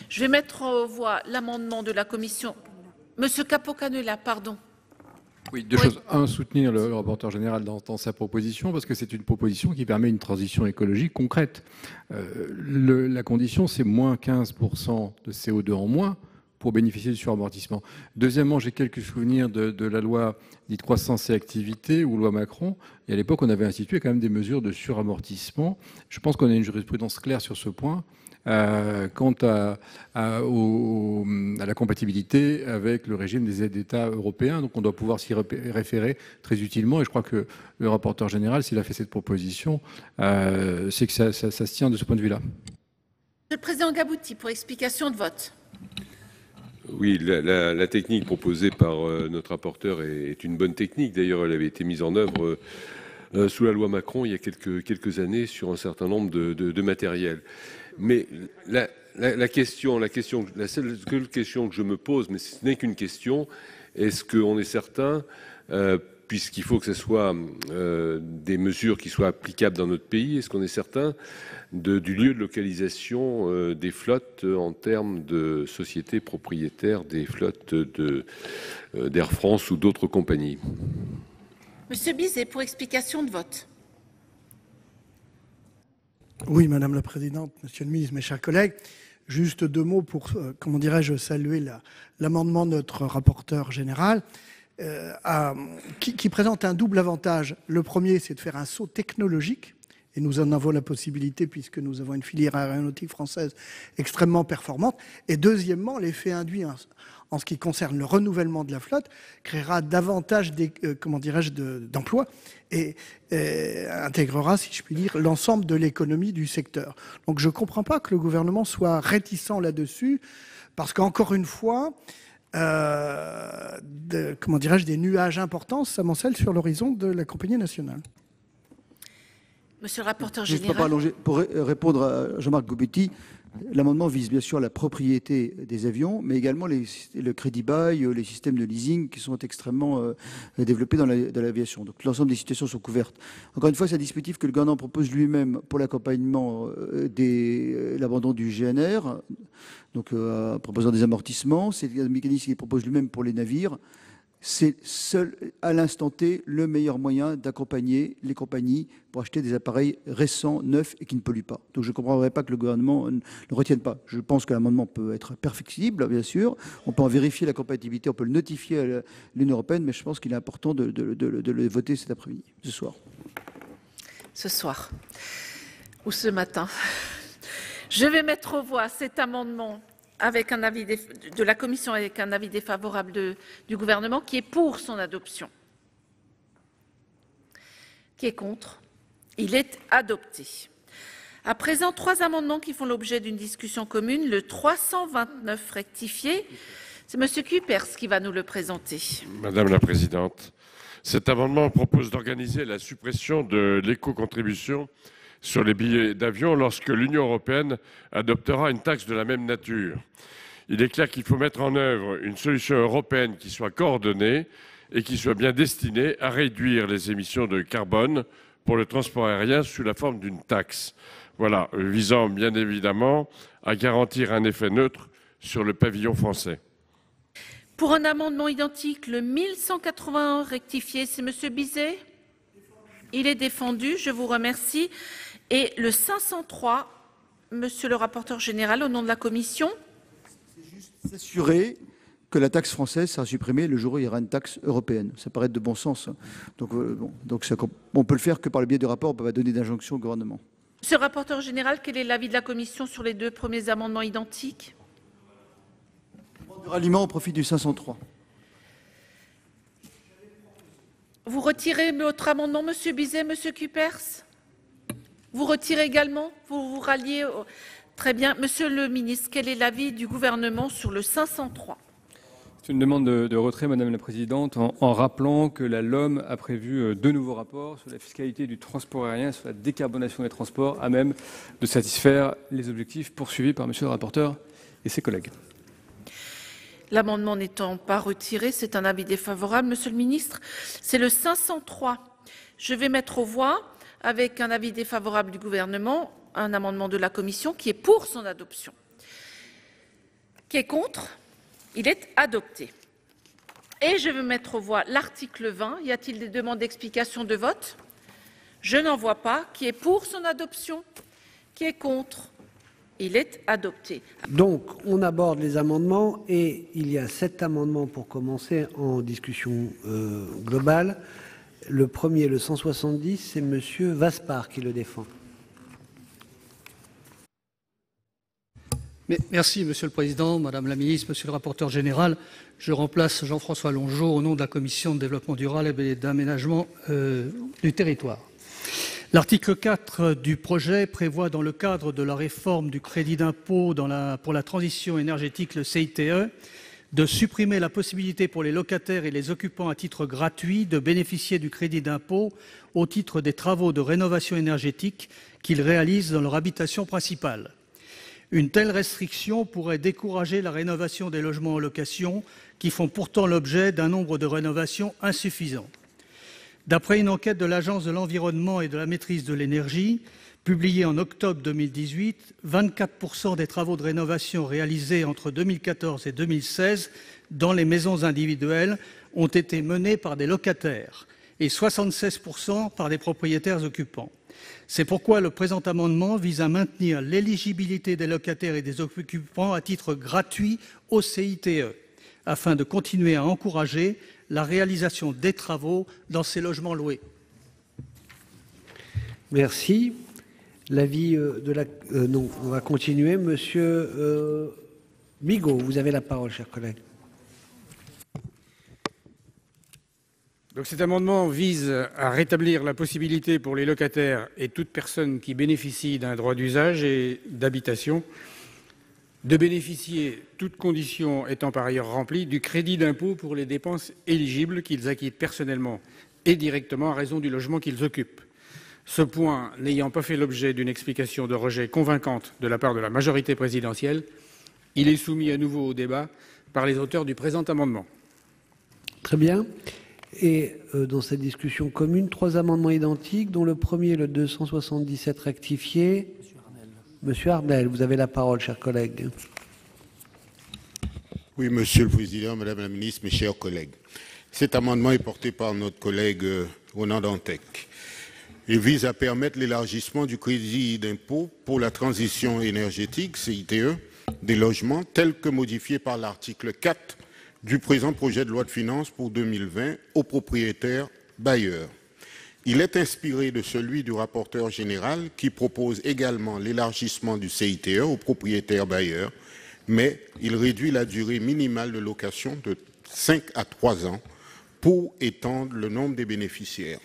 Je vais mettre en voie l'amendement de la commission. Monsieur Capo-Canellas, pardon. Oui, deux choses. Un, soutenir le rapporteur général dans sa proposition, parce que c'est une proposition qui permet une transition écologique concrète. La condition, c'est moins 15% de CO2 en moins pour bénéficier du suramortissement. Deuxièmement, j'ai quelques souvenirs de la loi dite croissance et activité ou loi Macron. Et à l'époque, on avait institué quand même des mesures de suramortissement. Je pense qu'on a une jurisprudence claire sur ce point. Quant à la compatibilité avec le régime des aides d'État européens. Donc on doit pouvoir s'y référer très utilement. Et je crois que le rapporteur général, s'il a fait cette proposition, c'est que ça se tient de ce point de vue-là. Monsieur le Président Gabouty, pour explication de vote. Oui, la technique proposée par notre rapporteur est une bonne technique. D'ailleurs, elle avait été mise en œuvre sous la loi Macron il y a quelques années sur un certain nombre de matériels. Mais la seule question que je me pose, mais ce n'est qu'une question, est-ce qu'on est certain, puisqu'il faut que ce soit des mesures qui soient applicables dans notre pays, est-ce qu'on est certain du lieu de localisation des flottes en termes de sociétés propriétaires des flottes d'Air France ou d'autres compagnies? Monsieur Bizet, pour explication de vote. Oui, Madame la Présidente, Monsieur le Ministre, mes chers collègues, juste 2 mots pour, comment dirais-je, saluer l'amendement de notre rapporteur général qui présente un double avantage. Le premier, c'est de faire un saut technologique, et nous en avons la possibilité puisque nous avons une filière aéronautique française extrêmement performante. Et deuxièmement, l'effet induit en ce qui concerne le renouvellement de la flotte créera davantage d'emplois et intégrera, si je puis dire, l'ensemble de l'économie du secteur. Donc je ne comprends pas que le gouvernement soit réticent là-dessus, parce qu'encore une fois, des nuages importants s'amoncellent sur l'horizon de la compagnie nationale. Monsieur le rapporteur Juste général. pour répondre à Jean-Marc Goubetti, l'amendement vise bien sûr la propriété des avions, mais également le crédit bail, les systèmes de leasing qui sont extrêmement développés dans l'aviation. Donc l'ensemble des situations sont couvertes. Encore une fois, c'est un dispositif que le gouvernement propose lui-même pour l'accompagnement l'abandon du GNR, donc en proposant des amortissements. C'est un mécanisme qu'il propose lui-même pour les navires. c'est seul, à l'instant T, le meilleur moyen d'accompagner les compagnies pour acheter des appareils récents, neufs et qui ne polluent pas. Donc je ne comprendrais pas que le gouvernement ne le retienne pas. Je pense que l'amendement peut être perfectible, bien sûr. On peut en vérifier la compatibilité, on peut le notifier à l'Union européenne, mais je pense qu'il est important de le voter cet après-midi, ce soir. Ce soir ou ce matin. Je vais mettre aux voix cet amendement avec un avis de la Commission avec un avis défavorable du gouvernement qui est pour son adoption. Qui est contre? Il est adopté. À présent, 3 amendements qui font l'objet d'une discussion commune. Le 329 rectifié, c'est M. Cuypers qui va nous le présenter. Madame la Présidente, cet amendement propose d'organiser la suppression de l'éco-contribution sur les billets d'avion lorsque l'Union européenne adoptera une taxe de la même nature. Il est clair qu'il faut mettre en œuvre une solution européenne qui soit coordonnée et qui soit bien destinée à réduire les émissions de carbone pour le transport aérien sous la forme d'une taxe. Voilà, visant bien évidemment à garantir un effet neutre sur le pavillon français. Pour un amendement identique, le 1181 rectifié, c'est M. Bizet. Il est défendu, je vous remercie. Et le 503, Monsieur le rapporteur général, au nom de la Commission. C'est juste s'assurer que la taxe française sera supprimée le jour où il y aura une taxe européenne. Ça paraît de bon sens. Donc, on peut le faire que par le biais du rapport, on ne peut pas donner d'injonction au gouvernement. Monsieur le rapporteur général, quel est l'avis de la Commission sur les 2 premiers amendements identiques? De ralliement au profit du 503. Vous retirez votre amendement, Monsieur Bizet, Monsieur Cuypers? Vous retirez également? Vous vous ralliez Très bien. Monsieur le ministre, quel est l'avis du gouvernement sur le 503? C'est une demande de retrait, Madame la Présidente, en rappelant que la LOM a prévu 2 nouveaux rapports sur la fiscalité du transport aérien, sur la décarbonation des transports, à même de satisfaire les objectifs poursuivis par Monsieur le rapporteur et ses collègues. L'amendement n'étant pas retiré, c'est un avis défavorable. Monsieur le ministre, c'est le 503. Je vais mettre aux voix, avec un avis défavorable du gouvernement, un amendement de la Commission qui est pour son adoption. Qui est contre? Il est adopté. Et je vais mettre aux voix l'article 20. Y a-t-il des demandes d'explication de vote? Je n'en vois pas. Qui est pour son adoption? Qui est contre? Il est adopté. Donc, on aborde les amendements et il y a 7 amendements pour commencer en discussion globale. Le premier, le 170, c'est M. Vaspart qui le défend. Merci, Monsieur le Président, Madame la Ministre, Monsieur le rapporteur général. Je remplace Jean-François Longeau au nom de la Commission de développement durable et d'aménagement du territoire. L'article 4 du projet prévoit, dans le cadre de la réforme du crédit d'impôt pour la transition énergétique, le CITE, de supprimer la possibilité pour les locataires et les occupants à titre gratuit de bénéficier du crédit d'impôt au titre des travaux de rénovation énergétique qu'ils réalisent dans leur habitation principale. Une telle restriction pourrait décourager la rénovation des logements en location qui font pourtant l'objet d'un nombre de rénovations insuffisant. D'après une enquête de l'Agence de l'environnement et de la maîtrise de l'énergie, publiée en octobre 2018, 24% des travaux de rénovation réalisés entre 2014 et 2016 dans les maisons individuelles ont été menés par des locataires et 76% par des propriétaires occupants. C'est pourquoi le présent amendement vise à maintenir l'éligibilité des locataires et des occupants à titre gratuit au CITE, afin de continuer à encourager la réalisation des travaux dans ces logements loués. Merci. L'avis de la... non, on va continuer. Monsieur Bigot, vous avez la parole, cher collègue. Donc cet amendement vise à rétablir la possibilité pour les locataires et toute personne qui bénéficie d'un droit d'usage et d'habitation de bénéficier, toutes conditions étant par ailleurs remplies, du crédit d'impôt pour les dépenses éligibles qu'ils acquittent personnellement et directement à raison du logement qu'ils occupent. Ce point n'ayant pas fait l'objet d'une explication de rejet convaincante de la part de la majorité présidentielle, il est soumis à nouveau au débat par les auteurs du présent amendement. Très bien. Et dans cette discussion commune, 3 amendements identiques, dont le premier, le 277 rectifié. Monsieur Ardel, vous avez la parole, cher collègue. Oui, Monsieur le Président, Madame la Ministre, mes chers collègues. Cet amendement est porté par notre collègue Ronan Dantec et vise à permettre l'élargissement du crédit d'impôt pour la transition énergétique, CITE, des logements, tel que modifié par l'article 4 du présent projet de loi de finances pour 2020 aux propriétaires bailleurs. Il est inspiré de celui du rapporteur général qui propose également l'élargissement du CITE aux propriétaires bailleurs, mais il réduit la durée minimale de location de 5 à 3 ans pour étendre le nombre des bénéficiaires.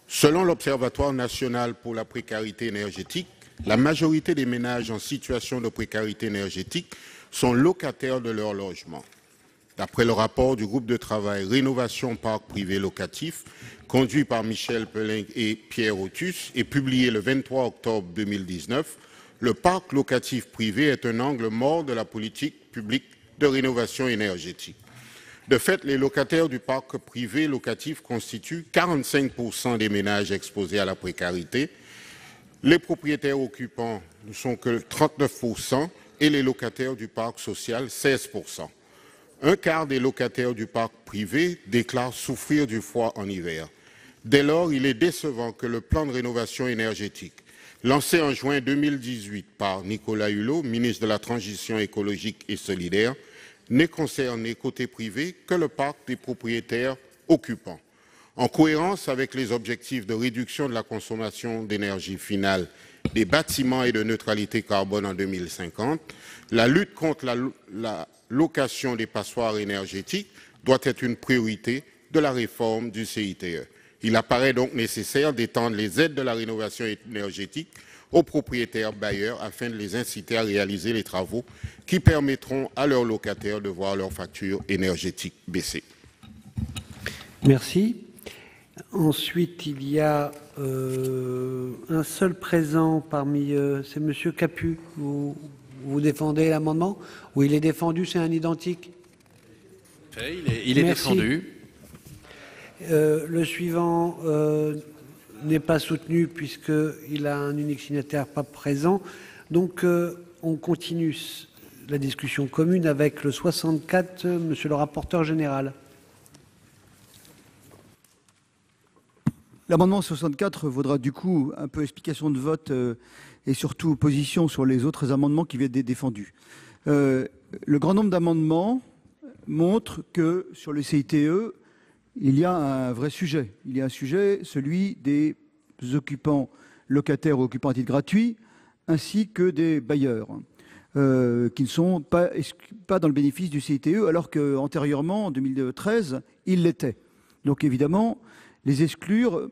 Selon l'Observatoire national pour la précarité énergétique, la majorité des ménages en situation de précarité énergétique sont locataires de leur logement. D'après le rapport du groupe de travail Rénovation Parc Privé Locatif, conduit par Michel Pelling et Pierre Otus et publié le 23 octobre 2019, le parc locatif privé est un angle mort de la politique publique de rénovation énergétique. De fait, les locataires du parc privé locatif constituent 45% des ménages exposés à la précarité. Les propriétaires occupants ne sont que 39% et les locataires du parc social 16%. Un quart des locataires du parc privé déclarent souffrir du froid en hiver. Dès lors, il est décevant que le plan de rénovation énergétique, lancé en juin 2018 par Nicolas Hulot, ministre de la Transition écologique et solidaire, n'ait concerné côté privé que le parc des propriétaires occupants. En cohérence avec les objectifs de réduction de la consommation d'énergie finale des bâtiments et de neutralité carbone en 2050, la lutte contre la location des passoires énergétiques doit être une priorité de la réforme du CITE. Il apparaît donc nécessaire d'étendre les aides de la rénovation énergétique aux propriétaires bailleurs afin de les inciter à réaliser les travaux qui permettront à leurs locataires de voir leur facture énergétique baisser. Merci. Ensuite, il y a un seul présent parmi c'est Monsieur Capu. Vous défendez l'amendement? Oui, il est défendu, c'est un identique. Il est défendu. Le suivant n'est pas soutenu puisqu'il a un unique signataire pas présent. Donc, on continue la discussion commune avec le 64, monsieur le rapporteur général. L'amendement 64 vaudra du coup un peu explication de vote et surtout position sur les autres amendements qui viennent d'être défendus. Le grand nombre d'amendements montre que sur le CITE, il y a un vrai sujet. Il y a un sujet, celui des occupants locataires ou occupants à titre gratuit, ainsi que des bailleurs qui ne sont pas dans le bénéfice du CITE, alors qu'antérieurement, en 2013, ils l'étaient. Donc évidemment, les exclure,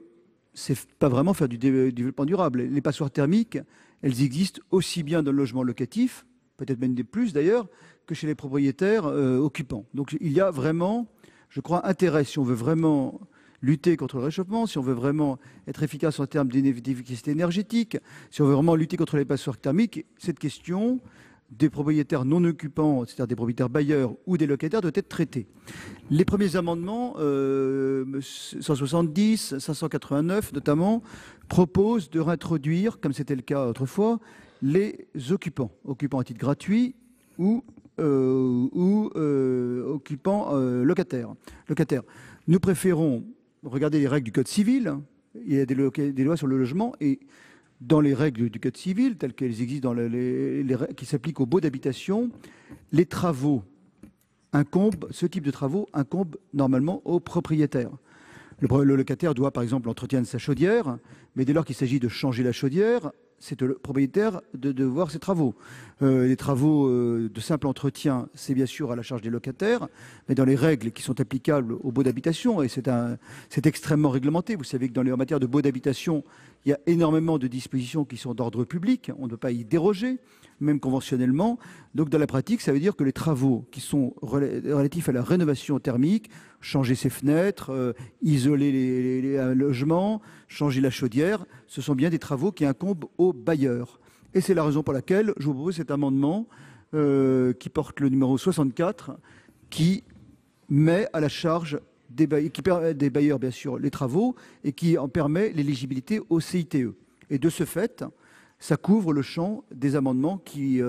c'est pas vraiment faire du développement durable. Les passoires thermiques, elles existent aussi bien dans le logement locatif, peut-être même des plus d'ailleurs, que chez les propriétaires occupants. Donc il y a vraiment, je crois, intérêt, si on veut vraiment lutter contre le réchauffement, si on veut vraiment être efficace en termes d'efficacité énergétique, si on veut vraiment lutter contre les passoires thermiques, cette question des propriétaires non occupants, c'est-à-dire des propriétaires bailleurs ou des locataires, doit être traitée. Les premiers amendements, 170, 589 notamment, proposent de réintroduire, comme c'était le cas autrefois, les occupants à titre gratuit ou occupants locataires. Nous préférons regarder les règles du Code civil. Il y a des lois sur le logement et dans les règles du Code civil, telles qu'elles existent qui s'appliquent aux baux d'habitation, les travaux ce type de travaux incombe normalement aux propriétaires. Le locataire doit, par exemple, l'entretien de sa chaudière, mais dès lors qu'il s'agit de changer la chaudière, c'est le propriétaire de voir ses travaux. Les travaux de simple entretien, c'est bien sûr à la charge des locataires, mais dans les règles qui sont applicables aux baux d'habitation, et c'est extrêmement réglementé. Vous savez que en matière de baux d'habitation, il y a énormément de dispositions qui sont d'ordre public, on ne peut pas y déroger, même conventionnellement. Donc dans la pratique, ça veut dire que les travaux qui sont relatifs à la rénovation thermique, changer ses fenêtres, isoler les logements, changer la chaudière, ce sont bien des travaux qui incombent aux bailleurs. Et c'est la raison pour laquelle je vous propose cet amendement qui porte le numéro 64, qui met à la charge des bailleurs, bien sûr, les travaux et qui en permet l'éligibilité au CITE. Et de ce fait, ça couvre le champ des amendements premiers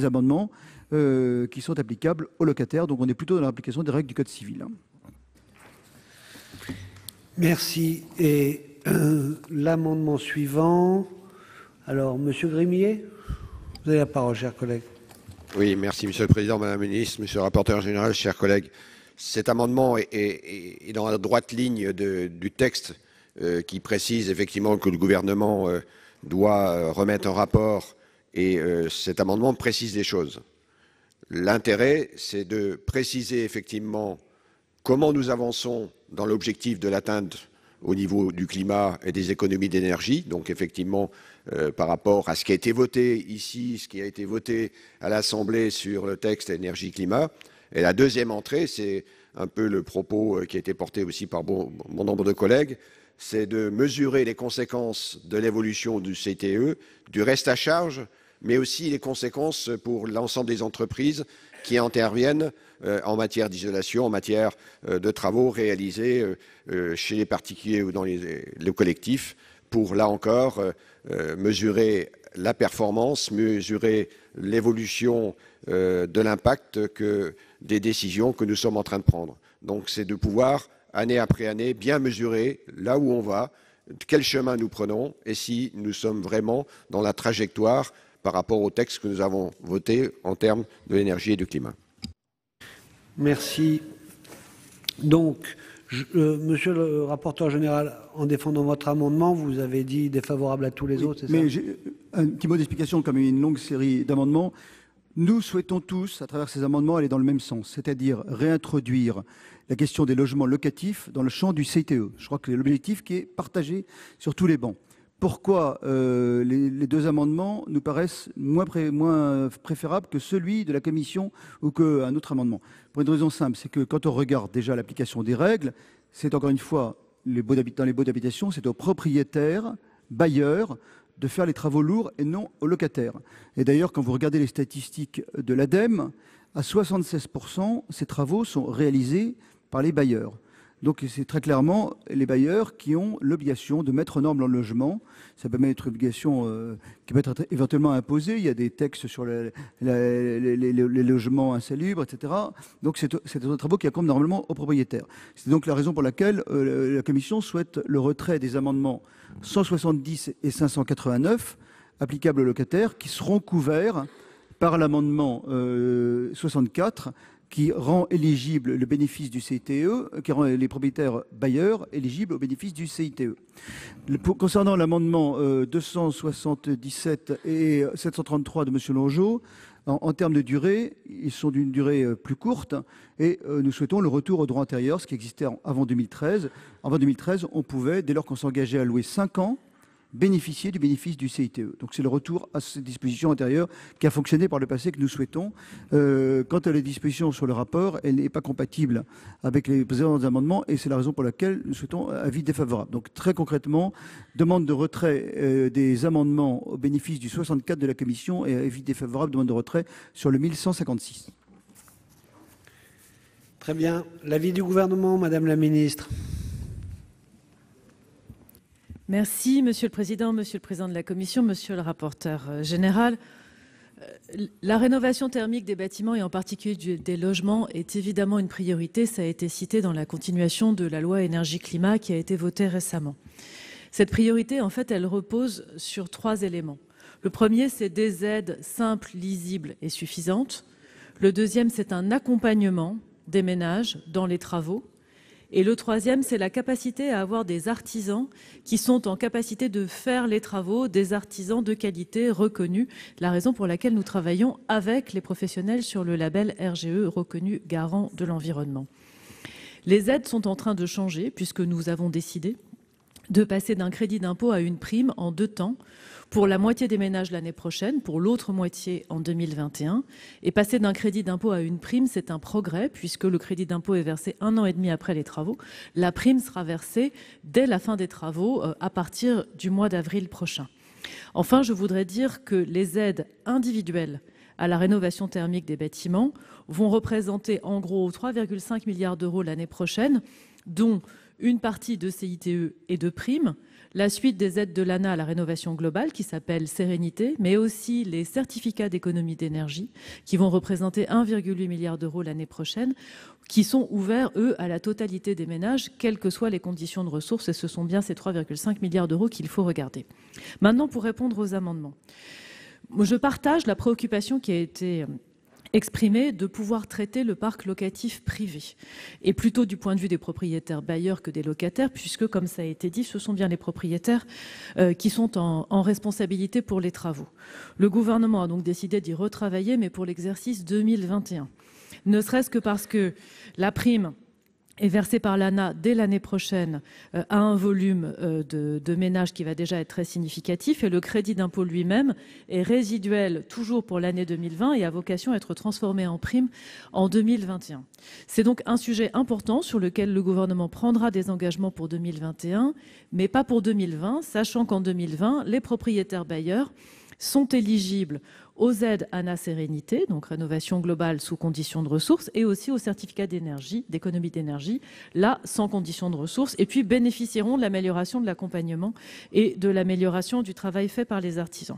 amendements qui sont applicables aux locataires. Donc on est plutôt dans l'application des règles du Code civil. Merci. Et l'amendement suivant. Alors, Monsieur Grémier, vous avez la parole, cher collègue. Oui, merci, Monsieur le Président, Madame la Ministre, Monsieur le rapporteur général, chers collègues. Cet amendement est dans la droite ligne du texte qui précise effectivement que le gouvernement doit remettre un rapport, et cet amendement précise les choses. L'intérêt, c'est de préciser effectivement comment nous avançons dans l'objectif de l'atteinte au niveau du climat et des économies d'énergie. Donc effectivement, par rapport à ce qui a été voté ici, ce qui a été voté à l'Assemblée sur le texte énergie-climat. Et la deuxième entrée, c'est un peu le propos qui a été porté aussi par bon nombre de collègues, c'est de mesurer les conséquences de l'évolution du CTE, du reste à charge, mais aussi les conséquences pour l'ensemble des entreprises qui interviennent en matière d'isolation, en matière de travaux réalisés chez les particuliers ou dans les collectifs, pour, là encore, mesurer la performance, mesurer l'évolution de l'impact des décisions que nous sommes en train de prendre. Donc c'est de pouvoir, année après année, bien mesurer là où on va, quel chemin nous prenons, et si nous sommes vraiment dans la trajectoire par rapport au texte que nous avons voté en termes de l'énergie et du climat. Merci. Donc, monsieur le rapporteur général, en défendant votre amendement, vous avez dit défavorable à tous les autres, c'est ça? Mais un petit mot d'explication, comme il y a une longue série d'amendements. Nous souhaitons tous, à travers ces amendements, aller dans le même sens, c'est-à-dire réintroduire la question des logements locatifs dans le champ du CTE. Je crois que c'est l'objectif qui est partagé sur tous les bancs. Pourquoi les deux amendements nous paraissent moins préférables que celui de la Commission ou qu'un autre amendement? Pour une raison simple, c'est que quand on regarde déjà l'application des règles, c'est encore une fois, dans les baux d'habitation, c'est aux propriétaires, bailleurs, de faire les travaux lourds et non aux locataires. Et d'ailleurs, quand vous regardez les statistiques de l'ADEME, à 76%, ces travaux sont réalisés par les bailleurs. Donc c'est très clairement les bailleurs qui ont l'obligation de mettre aux normes leur logement. Ça peut même être une obligation qui peut être éventuellement imposée. Il y a des textes sur les logements insalubres, etc. Donc c'est un travaux qui incombent normalement aux propriétaires. C'est donc la raison pour laquelle la Commission souhaite le retrait des amendements 170 et 589 applicables aux locataires qui seront couverts par l'amendement 64 qui rend éligible le bénéfice du CITE, qui rend les propriétaires bailleurs éligibles au bénéfice du CITE. Concernant l'amendement 277 et 733 de M. Longeot, en termes de durée, ils sont d'une durée plus courte et nous souhaitons le retour au droit antérieur, ce qui existait avant 2013. Avant 2013, on pouvait, dès lors qu'on s'engageait à louer 5 ans, bénéficier du bénéfice du CITE. Donc c'est le retour à cette disposition antérieure qui a fonctionné par le passé que nous souhaitons. Quant à les dispositions sur le rapport, elle n'est pas compatible avec les présents amendements et c'est la raison pour laquelle nous souhaitons avis défavorable. Donc très concrètement, demande de retrait des amendements au bénéfice du 64 de la Commission et avis défavorable, demande de retrait sur le 1156. Très bien. L'avis du gouvernement, Madame la Ministre. Merci, Monsieur le Président de la Commission, Monsieur le rapporteur général. La rénovation thermique des bâtiments et en particulier des logements est évidemment une priorité. Ça a été cité dans la continuation de la loi énergie-climat qui a été votée récemment. Cette priorité, en fait, elle repose sur 3 éléments. Le premier, c'est des aides simples, lisibles et suffisantes. Le deuxième, c'est un accompagnement des ménages dans les travaux. Et le troisième, c'est la capacité à avoir des artisans qui sont en capacité de faire les travaux, des artisans de qualité reconnus, la raison pour laquelle nous travaillons avec les professionnels sur le label RGE reconnu garant de l'environnement. Les aides sont en train de changer puisque nous avons décidé de passer d'un crédit d'impôt à une prime en 2 temps, pour la moitié des ménages l'année prochaine, pour l'autre moitié en 2021. Et passer d'un crédit d'impôt à une prime, c'est un progrès, puisque le crédit d'impôt est versé 1 an et demi après les travaux. La prime sera versée dès la fin des travaux, à partir du mois d'avril prochain. Enfin, je voudrais dire que les aides individuelles à la rénovation thermique des bâtiments vont représenter en gros 3,5 milliards d'euros l'année prochaine, dont une partie de CITE et de primes. la suite des aides de l'ANA à la rénovation globale qui s'appelle Sérénité, mais aussi les certificats d'économie d'énergie qui vont représenter 1,8 milliard d'euros l'année prochaine, qui sont ouverts, eux, à la totalité des ménages, quelles que soient les conditions de ressources, et ce sont bien ces 3,5 milliards d'euros qu'il faut regarder. Maintenant, pour répondre aux amendements. Je partage la préoccupation qui a été exprimée de pouvoir traiter le parc locatif privé, et plutôt du point de vue des propriétaires bailleurs que des locataires, puisque, comme ça a été dit, ce sont bien les propriétaires qui sont en responsabilité pour les travaux. Le gouvernement a donc décidé d'y retravailler, mais pour l'exercice 2021. Ne serait-ce que parce que la prime est versée par l'ANA dès l'année prochaine à un volume de ménages qui va déjà être très significatif, et le crédit d'impôt lui-même est résiduel toujours pour l'année 2020 et a vocation à être transformé en prime en 2021. C'est donc un sujet important sur lequel le gouvernement prendra des engagements pour 2021, mais pas pour 2020, sachant qu'en 2020, les propriétaires bailleurs sont éligibles aux aides ANA Sérénité, donc rénovation globale sous conditions de ressources, et aussi aux certificats d'énergie, d'économie d'énergie, là sans conditions de ressources, et puis bénéficieront de l'amélioration de l'accompagnement et de l'amélioration du travail fait par les artisans.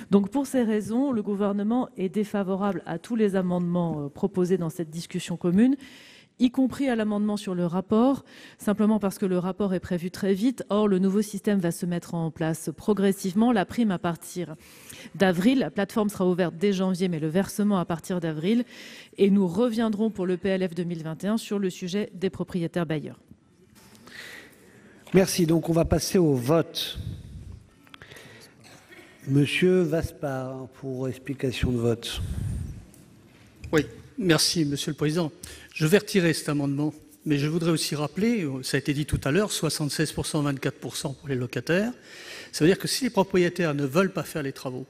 Donc pour ces raisons, le gouvernement est défavorable à tous les amendements proposés dans cette discussion commune, y compris à l'amendement sur le rapport, simplement parce que le rapport est prévu très vite. Or, le nouveau système va se mettre en place progressivement. La prime à partir d'avril, la plateforme sera ouverte dès janvier, mais le versement à partir d'avril. Et nous reviendrons pour le PLF 2021 sur le sujet des propriétaires bailleurs. Merci. Donc, on va passer au vote. Monsieur Vaspart, pour explication de vote. Oui, merci, Monsieur le Président. Je vais retirer cet amendement, mais je voudrais aussi rappeler, ça a été dit tout à l'heure, 76%, 24% pour les locataires. Ça veut dire que si les propriétaires ne veulent pas faire les travaux,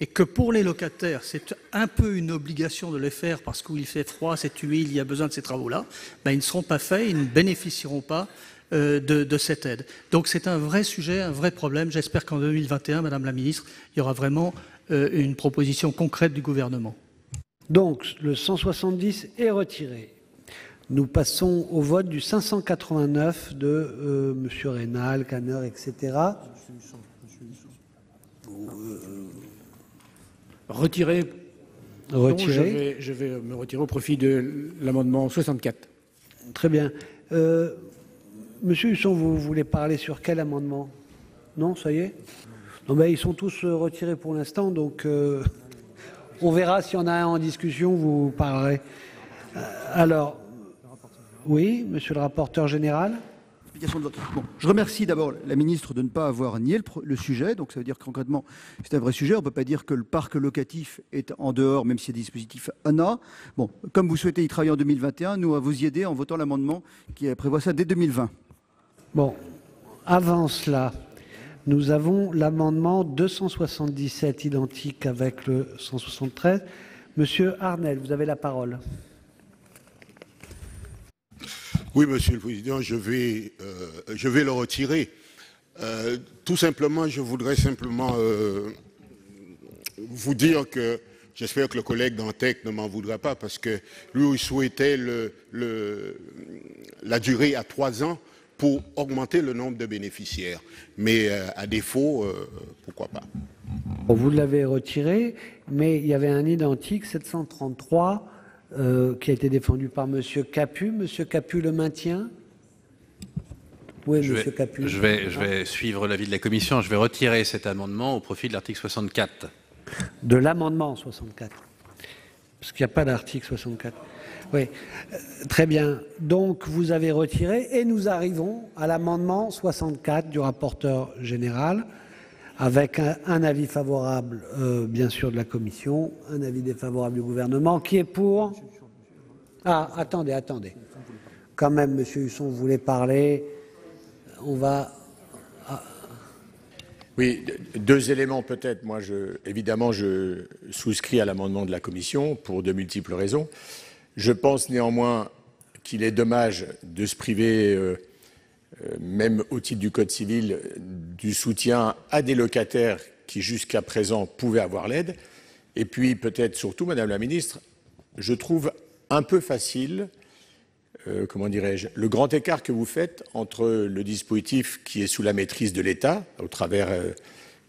et que pour les locataires, c'est un peu une obligation de les faire parce qu'il fait froid, c'est humide, il y a besoin de ces travaux-là, ben, ils ne seront pas faits, ils ne bénéficieront pas de cette aide. Donc c'est un vrai sujet, un vrai problème. J'espère qu'en 2021, Madame la Ministre, il y aura vraiment une proposition concrète du gouvernement. Donc, le 170 est retiré. Nous passons au vote du 589 de M. Reynal, Kanner, etc. Retiré. Retiré. Donc, je vais me retirer au profit de l'amendement 64. Très bien. Monsieur Husson, vous voulez parler sur quel amendement? Non, ça y est? Non, ben, ils sont tous retirés pour l'instant, donc on verra si on a un en discussion, vous parlerez. Alors, oui, monsieur le rapporteur général. Explication de vote. Bon, je remercie d'abord la ministre de ne pas avoir nié le sujet. Donc ça veut dire que concrètement, c'est un vrai sujet. On ne peut pas dire que le parc locatif est en dehors, même s'il y a des dispositifs ANA. Bon, comme vous souhaitez y travailler en 2021, nous, à vous y aider en votant l'amendement qui prévoit ça dès 2020. Bon, avant cela, nous avons l'amendement 277 identique avec le 173. Monsieur Arnel, vous avez la parole. Oui, Monsieur le Président, je vais le retirer. Tout simplement, je voudrais simplement vous dire que j'espère que le collègue Dantec ne m'en voudra pas parce que lui, il souhaitait la durée à 3 ans pour augmenter le nombre de bénéficiaires. Mais à défaut, pourquoi pas. Bon, vous l'avez retiré, mais il y avait un identique, 733, qui a été défendu par M. Capu. M. Capu le maintient? Oui, M. Capu. Je vais suivre l'avis de la Commission. Je vais retirer cet amendement au profit de l'article 64. De l'amendement 64. Parce qu'il n'y a pas d'article 64. Oui, très bien. Donc, vous avez retiré et nous arrivons à l'amendement 64 du rapporteur général avec un avis favorable, bien sûr, de la Commission, un avis défavorable du gouvernement, qui est pour... Ah, attendez. Quand même, M. Husson, vous voulez parler. On va... Oui, 2 éléments peut-être. Moi, évidemment, je souscris à l'amendement de la Commission pour de multiples raisons. Je pense néanmoins qu'il est dommage de se priver, même au titre du Code civil, du soutien à des locataires qui jusqu'à présent pouvaient avoir l'aide. Et puis peut-être surtout, Madame la Ministre, je trouve un peu facile comment dirais-je, le grand écart que vous faites entre le dispositif qui est sous la maîtrise de l'État, au travers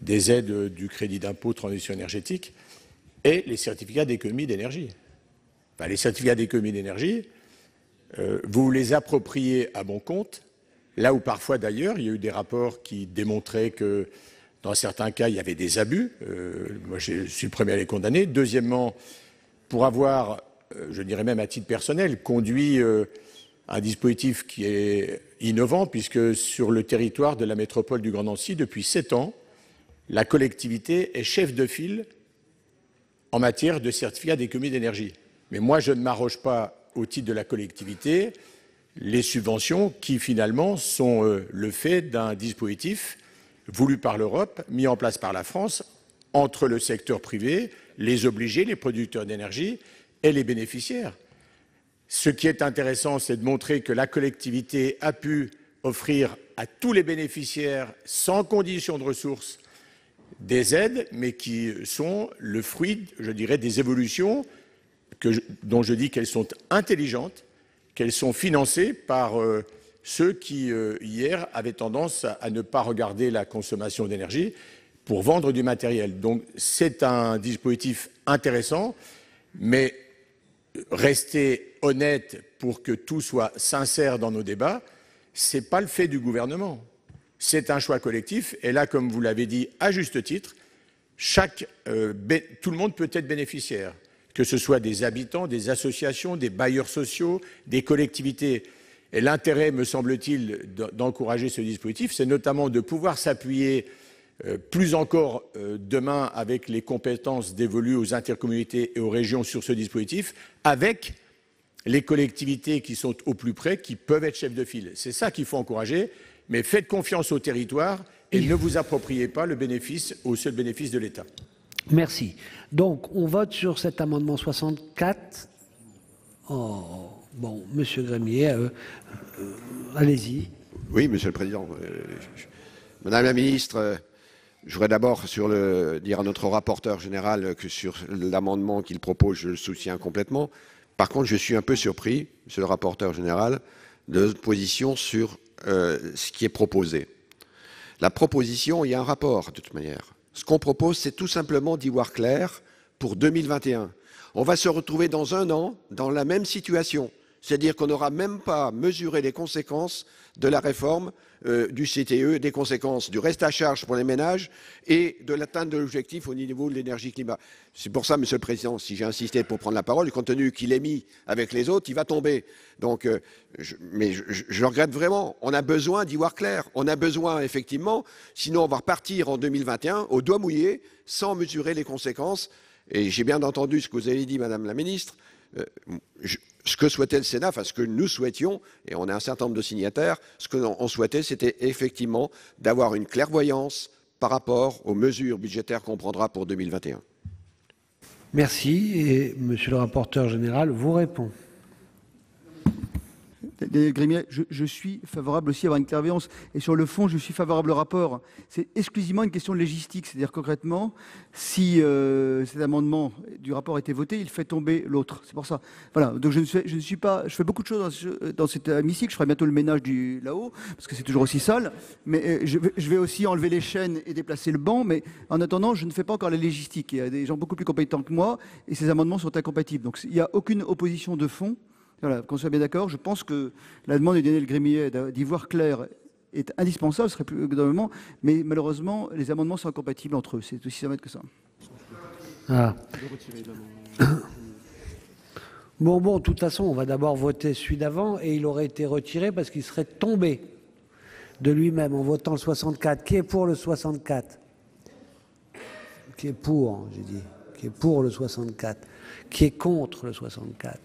des aides du crédit d'impôt transition énergétique, et les certificats d'économie d'énergie. Enfin, les certificats d'économie d'énergie, vous les appropriez à bon compte, là où parfois d'ailleurs, il y a eu des rapports qui démontraient que dans certains cas, il y avait des abus. Moi, je suis le premier à les condamner. Deuxièmement, pour avoir, je dirais même à titre personnel, conduit un dispositif qui est innovant, puisque sur le territoire de la métropole du Grand Nancy, depuis 7 ans, la collectivité est chef de file en matière de certificat d'économie d'énergie. Mais moi, je ne m'arroge pas au titre de la collectivité les subventions qui, finalement, sont le fait d'un dispositif voulu par l'Europe, mis en place par la France, entre le secteur privé, les obligés, les producteurs d'énergie et les bénéficiaires. Ce qui est intéressant, c'est de montrer que la collectivité a pu offrir à tous les bénéficiaires, sans condition de ressources, des aides, mais qui sont le fruit, je dirais, des évolutions dont je dis qu'elles sont intelligentes, qu'elles sont financées par ceux qui, hier, avaient tendance à ne pas regarder la consommation d'énergie pour vendre du matériel. Donc, c'est un dispositif intéressant, mais rester honnête pour que tout soit sincère dans nos débats, ce n'est pas le fait du gouvernement. C'est un choix collectif. Et là, comme vous l'avez dit à juste titre, tout le monde peut être bénéficiaire, que ce soit des habitants, des associations, des bailleurs sociaux, des collectivités. Et l'intérêt, me semble-t-il, d'encourager ce dispositif, c'est notamment de pouvoir s'appuyer plus encore demain avec les compétences dévolues aux intercommunalités et aux régions sur ce dispositif, avec les collectivités qui sont au plus près, qui peuvent être chefs de file. C'est ça qu'il faut encourager, mais faites confiance au territoire et ne vous appropriez pas le bénéfice au seul bénéfice de l'État. Merci. Donc, on vote sur cet amendement 64. Oh, bon, Monsieur Grémier, allez-y. Oui, Monsieur le Président. Madame la Ministre, je voudrais d'abord dire à notre rapporteur général que sur l'amendement qu'il propose, je le soutiens complètement. Par contre, je suis un peu surpris, Monsieur le rapporteur général, de votre position sur ce qui est proposé. La proposition, il y a un rapport, de toute manière. Ce qu'on propose, c'est tout simplement d'y voir clair pour 2021. On va se retrouver dans un an dans la même situation. C'est-à-dire qu'on n'aura même pas mesuré les conséquences de la réforme du CTE, des conséquences du reste à charge pour les ménages et de l'atteinte de l'objectif au niveau de l'énergie-climat. C'est pour ça, Monsieur le Président, si j'ai insisté pour prendre la parole, compte tenu qu'il est mis avec les autres, il va tomber. Donc, mais je regrette vraiment. On a besoin d'y voir clair. On a besoin, effectivement, sinon on va repartir en 2021 au doigt mouillé, sans mesurer les conséquences. Et j'ai bien entendu ce que vous avez dit, Madame la Ministre. Ce que souhaitait le Sénat, enfin ce que nous souhaitions, et on a un certain nombre de signataires, ce qu'on souhaitait, c'était effectivement d'avoir une clairvoyance par rapport aux mesures budgétaires qu'on prendra pour 2021. Merci. Et Monsieur le rapporteur général vous répond. Daniel Grémier, je suis favorable aussi à avoir une clairvoyance. Et sur le fond, je suis favorable au rapport. C'est exclusivement une question de logistique. C'est-à-dire concrètement, si cet amendement du rapport a été voté, il fait tomber l'autre. C'est pour ça. Voilà. Donc je ne suis pas. Je fais beaucoup de choses dans cet hémicycle. Je ferai bientôt le ménage là-haut, parce que c'est toujours aussi sale. Mais je vais aussi enlever les chaînes et déplacer le banc. Mais en attendant, je ne fais pas encore la logistique. Il y a des gens beaucoup plus compétents que moi, et ces amendements sont incompatibles. Donc il n'y a aucune opposition de fond. Voilà, qu'on soit bien d'accord, je pense que la demande de Daniel Grémier d'y voir clair est indispensable, ce serait plus gouvernement, mais malheureusement, les amendements sont incompatibles entre eux. C'est aussi simple que ça. Ah. Bon, de toute façon, on va d'abord voter celui d'avant et il aurait été retiré parce qu'il serait tombé de lui-même en votant le 64. Qui est pour le 64? Qui est pour, j'ai dit. Qui est pour le 64? Qui est contre le 64?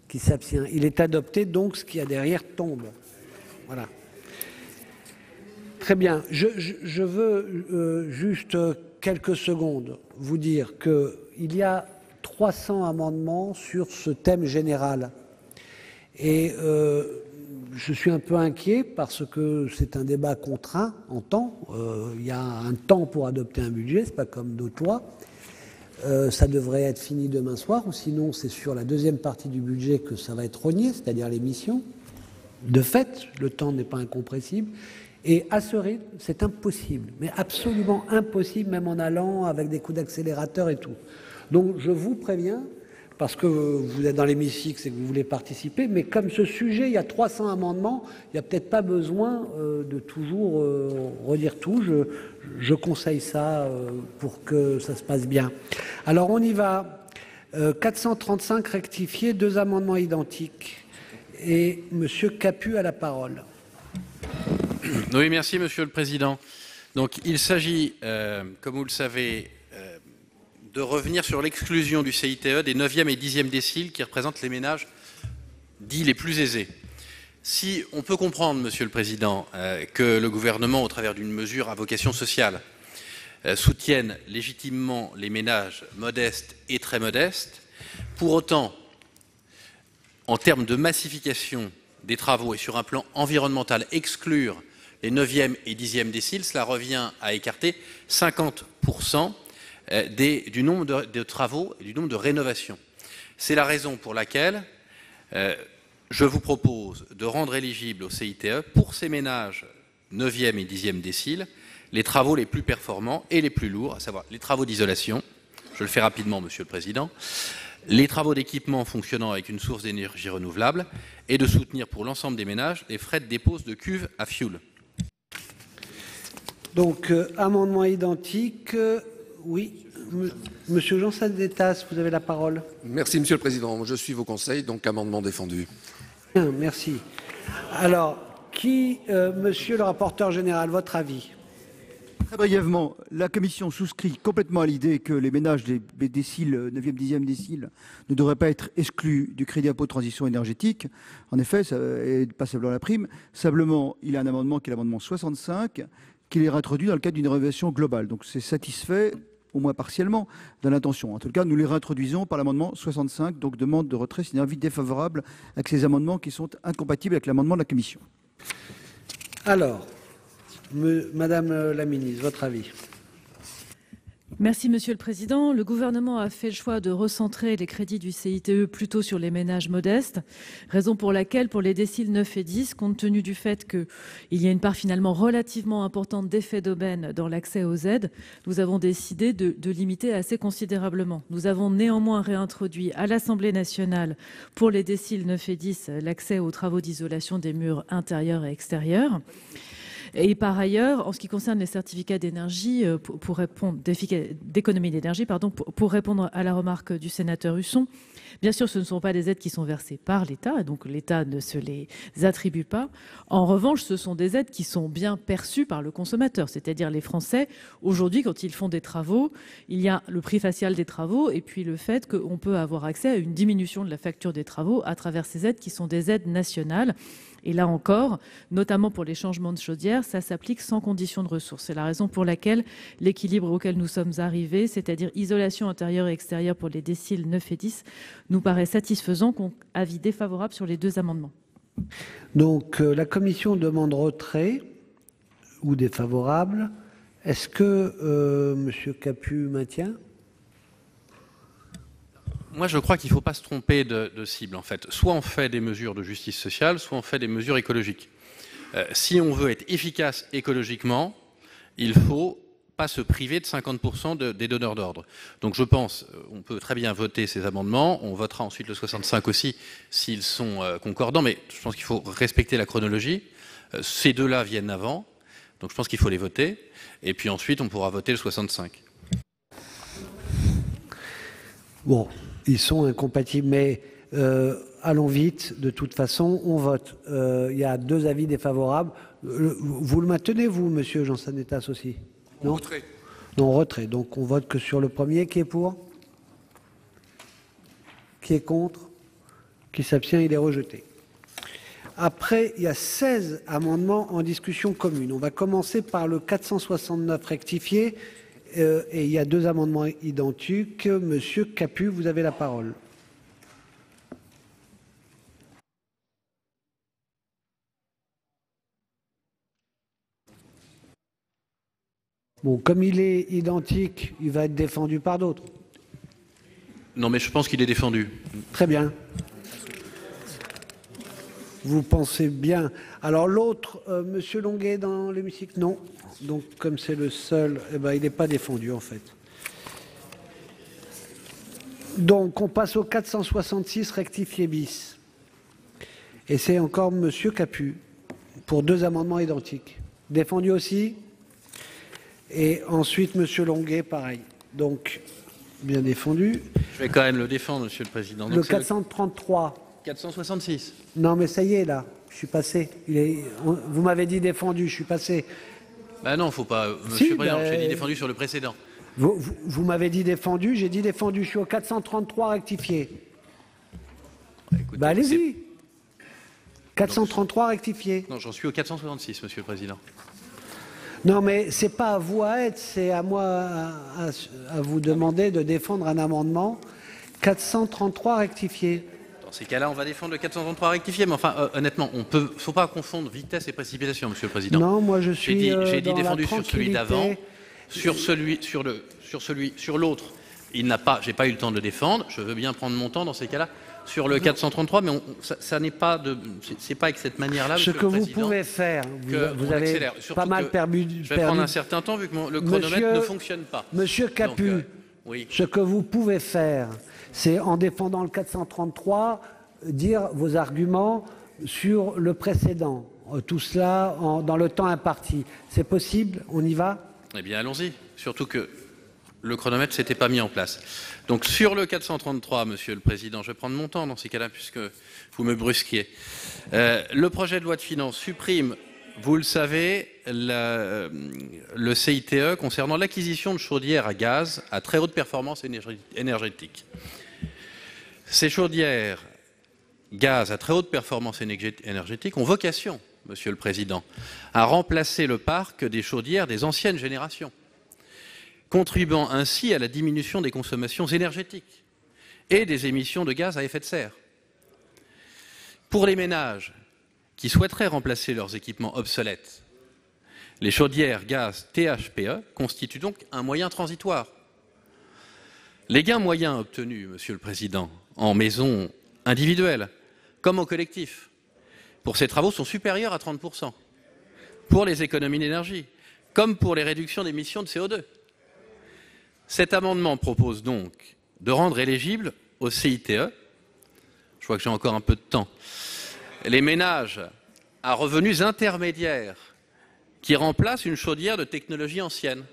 Qui s'abstient. Il est adopté, donc ce qu'il y a derrière tombe. Voilà. Très bien. Je veux juste quelques secondes vous dire qu'il y a 300 amendements sur ce thème général. Et je suis un peu inquiet parce que c'est un débat contraint en temps. Il y a un temps pour adopter un budget, c'est pas comme d'autres lois. ça devrait être fini demain soir, ou sinon c'est sur la deuxième partie du budget que ça va être rogné, c'est-à-dire les missions. De fait, le temps n'est pas incompressible. Et à ce rythme, c'est impossible, mais absolument impossible, même en allant avec des coups d'accélérateur et tout. Donc je vous préviens, parce que vous êtes dans l'hémicycle, c'est que vous voulez participer, mais comme ce sujet, il y a 300 amendements, il n'y a peut-être pas besoin de toujours redire tout. Je conseille ça pour que ça se passe bien. Alors on y va. 435 rectifié, 2 amendements identiques. Et Monsieur Capu a la parole. Oui, merci Monsieur le Président. Donc il s'agit, comme vous le savez, de revenir sur l'exclusion du CITE des 9e et 10e déciles qui représentent les ménages dits les plus aisés. Si on peut comprendre, Monsieur le Président, que le gouvernement, au travers d'une mesure à vocation sociale, soutienne légitimement les ménages modestes et très modestes, pour autant, en termes de massification des travaux et sur un plan environnemental, exclure les 9e et 10e déciles, cela revient à écarter 50% du nombre de travaux et du nombre de rénovations. C'est la raison pour laquelle je vous propose de rendre éligible au CITE, pour ces ménages 9e et 10e déciles, les travaux les plus performants et les plus lourds, à savoir les travaux d'isolation, je le fais rapidement, Monsieur le Président, les travaux d'équipement fonctionnant avec une source d'énergie renouvelable, et de soutenir pour l'ensemble des ménages les frais de dépose de cuves à fioul. Donc, amendement identique. Oui, Monsieur Jean Sandetas, vous avez la parole. Merci, Monsieur le Président. Je suis vos conseils, donc amendement défendu. Bien, merci. Alors, Monsieur le rapporteur général, votre avis? Très brièvement, la Commission souscrit complètement à l'idée que les ménages des déciles 9e, 10e déciles ne devraient pas être exclus du crédit impôt de transition énergétique. En effet, et pas simplement la prime. Simplement, il y a un amendement qui est l'amendement 65, qui est réintroduit dans le cadre d'une rénovation globale. Donc c'est satisfait, au moins partiellement, dans l'intention. En tout cas, nous les réintroduisons par l'amendement 65, donc demande de retrait, c'est un avis défavorable avec ces amendements qui sont incompatibles avec l'amendement de la Commission. Alors, Madame la Ministre, votre avis? Merci Monsieur le Président. Le gouvernement a fait le choix de recentrer les crédits du CITE plutôt sur les ménages modestes, raison pour laquelle pour les déciles 9 et 10, compte tenu du fait qu'il y a une part finalement relativement importante d'effet d'aubaine dans l'accès aux aides, nous avons décidé de limiter assez considérablement. Nous avons néanmoins réintroduit à l'Assemblée nationale pour les déciles 9 et 10 l'accès aux travaux d'isolation des murs intérieurs et extérieurs. Et par ailleurs, en ce qui concerne les certificats d'énergie, pour répondre d'économie d'énergie, pour répondre à la remarque du sénateur Husson, bien sûr, ce ne sont pas des aides qui sont versées par l'État, donc l'État ne se les attribue pas. En revanche, ce sont des aides qui sont bien perçues par le consommateur, c'est-à-dire les Français. Aujourd'hui, quand ils font des travaux, il y a le prix facial des travaux et puis le fait qu'on peut avoir accès à une diminution de la facture des travaux à travers ces aides qui sont des aides nationales. Et là encore, notamment pour les changements de chaudière, ça s'applique sans condition de ressources. C'est la raison pour laquelle l'équilibre auquel nous sommes arrivés, c'est-à-dire isolation intérieure et extérieure pour les déciles 9 et 10, nous paraît satisfaisant. Avis défavorable sur les 2 amendements. Donc la Commission demande retrait ou défavorable. Est-ce que M. Capu maintient? Moi, je crois qu'il ne faut pas se tromper de cible, en fait. Soit on fait des mesures de justice sociale, soit on fait des mesures écologiques. Si on veut être efficace écologiquement, il ne faut pas se priver de 50% des donneurs d'ordre. Donc je pense, on peut très bien voter ces amendements, on votera ensuite le 65 aussi, s'ils sont concordants, mais je pense qu'il faut respecter la chronologie. Ces deux-là viennent avant, donc je pense qu'il faut les voter, et puis ensuite on pourra voter le 65. Bon. Ils sont incompatibles, mais allons vite. De toute façon, on vote. Il y a 2 avis défavorables. Vous le maintenez, vous, Monsieur Jean Sandetas, aussi? Non, retrait. Non, retrait. Donc, on vote que sur le premier. Qui est pour? Qui est contre? Qui s'abstient? Il est rejeté. Après, il y a 16 amendements en discussion commune. On va commencer par le 469 rectifié. Et il y a 2 amendements identiques. Monsieur Capu, vous avez la parole. Bon, comme il est identique, il va être défendu par d'autres. Non, mais je pense qu'il est défendu. Très bien. Vous pensez bien. Alors l'autre, Monsieur Longuet dans l'hémicycle, non. Donc comme c'est le seul, eh ben, il n'est pas défendu en fait. Donc on passe au 466 rectifié bis. Et c'est encore Monsieur Capu pour 2 amendements identiques. Défendu aussi. Et ensuite Monsieur Longuet, pareil. Donc bien défendu. Je vais quand même le défendre, Monsieur le Président. Donc le 433. 466. Non, mais ça y est, là, je suis passé. Vous m'avez dit défendu, je suis passé. Ben non, faut pas. Monsieur le Président, j'ai dit défendu sur le précédent. Vous m'avez dit défendu, j'ai dit défendu. Je suis au 433 rectifié. Écoutez, allez-y. 433 rectifié. Non, j'en suis au 466, Monsieur le Président. Non, mais c'est pas à vous à être, c'est à moi à vous demander de défendre un amendement 433 rectifié. Dans ces cas-là, on va défendre le 433 rectifié, mais enfin, honnêtement, il ne faut pas confondre vitesse et précipitation, Monsieur le Président. Non, moi je suis J'ai dit dans défendu la sur celui d'avant, sur l'autre. J'ai pas eu le temps de le défendre. Je veux bien prendre mon temps dans ces cas-là. Sur le 433, mais ça n'est pas c'est pas avec cette manière-là. Ce que vous pouvez faire, vous avez pas mal perdu. Je vais prendre un certain temps vu que le chronomètre ne fonctionne pas. Monsieur Capu, oui. Ce que vous pouvez faire, c'est en défendant le 433, dire vos arguments sur le précédent. Tout cela dans le temps imparti. C'est possible? On y va? Eh bien, allons-y. Surtout que le chronomètre ne s'était pas mis en place. Donc, sur le 433, Monsieur le Président, je vais prendre mon temps dans ces cas-là, puisque vous me brusquiez. Le projet de loi de finances supprime, vous le savez, le CITE concernant l'acquisition de chaudières à gaz à très haute performance énergétique. Ces chaudières gaz à très haute performance énergétique ont vocation, Monsieur le Président, à remplacer le parc des chaudières des anciennes générations, contribuant ainsi à la diminution des consommations énergétiques et des émissions de gaz à effet de serre. Pour les ménages qui souhaiteraient remplacer leurs équipements obsolètes, les chaudières gaz THPE constituent donc un moyen transitoire. Les gains moyens obtenus, Monsieur le Président, en maison individuelle comme en collectif, pour ces travaux sont supérieurs à 30%. Pour les économies d'énergie, comme pour les réductions d'émissions de CO2. Cet amendement propose donc de rendre éligibles au CITE, je vois que j'ai encore un peu de temps, les ménages à revenus intermédiaires qui remplacent une chaudière de technologie ancienne,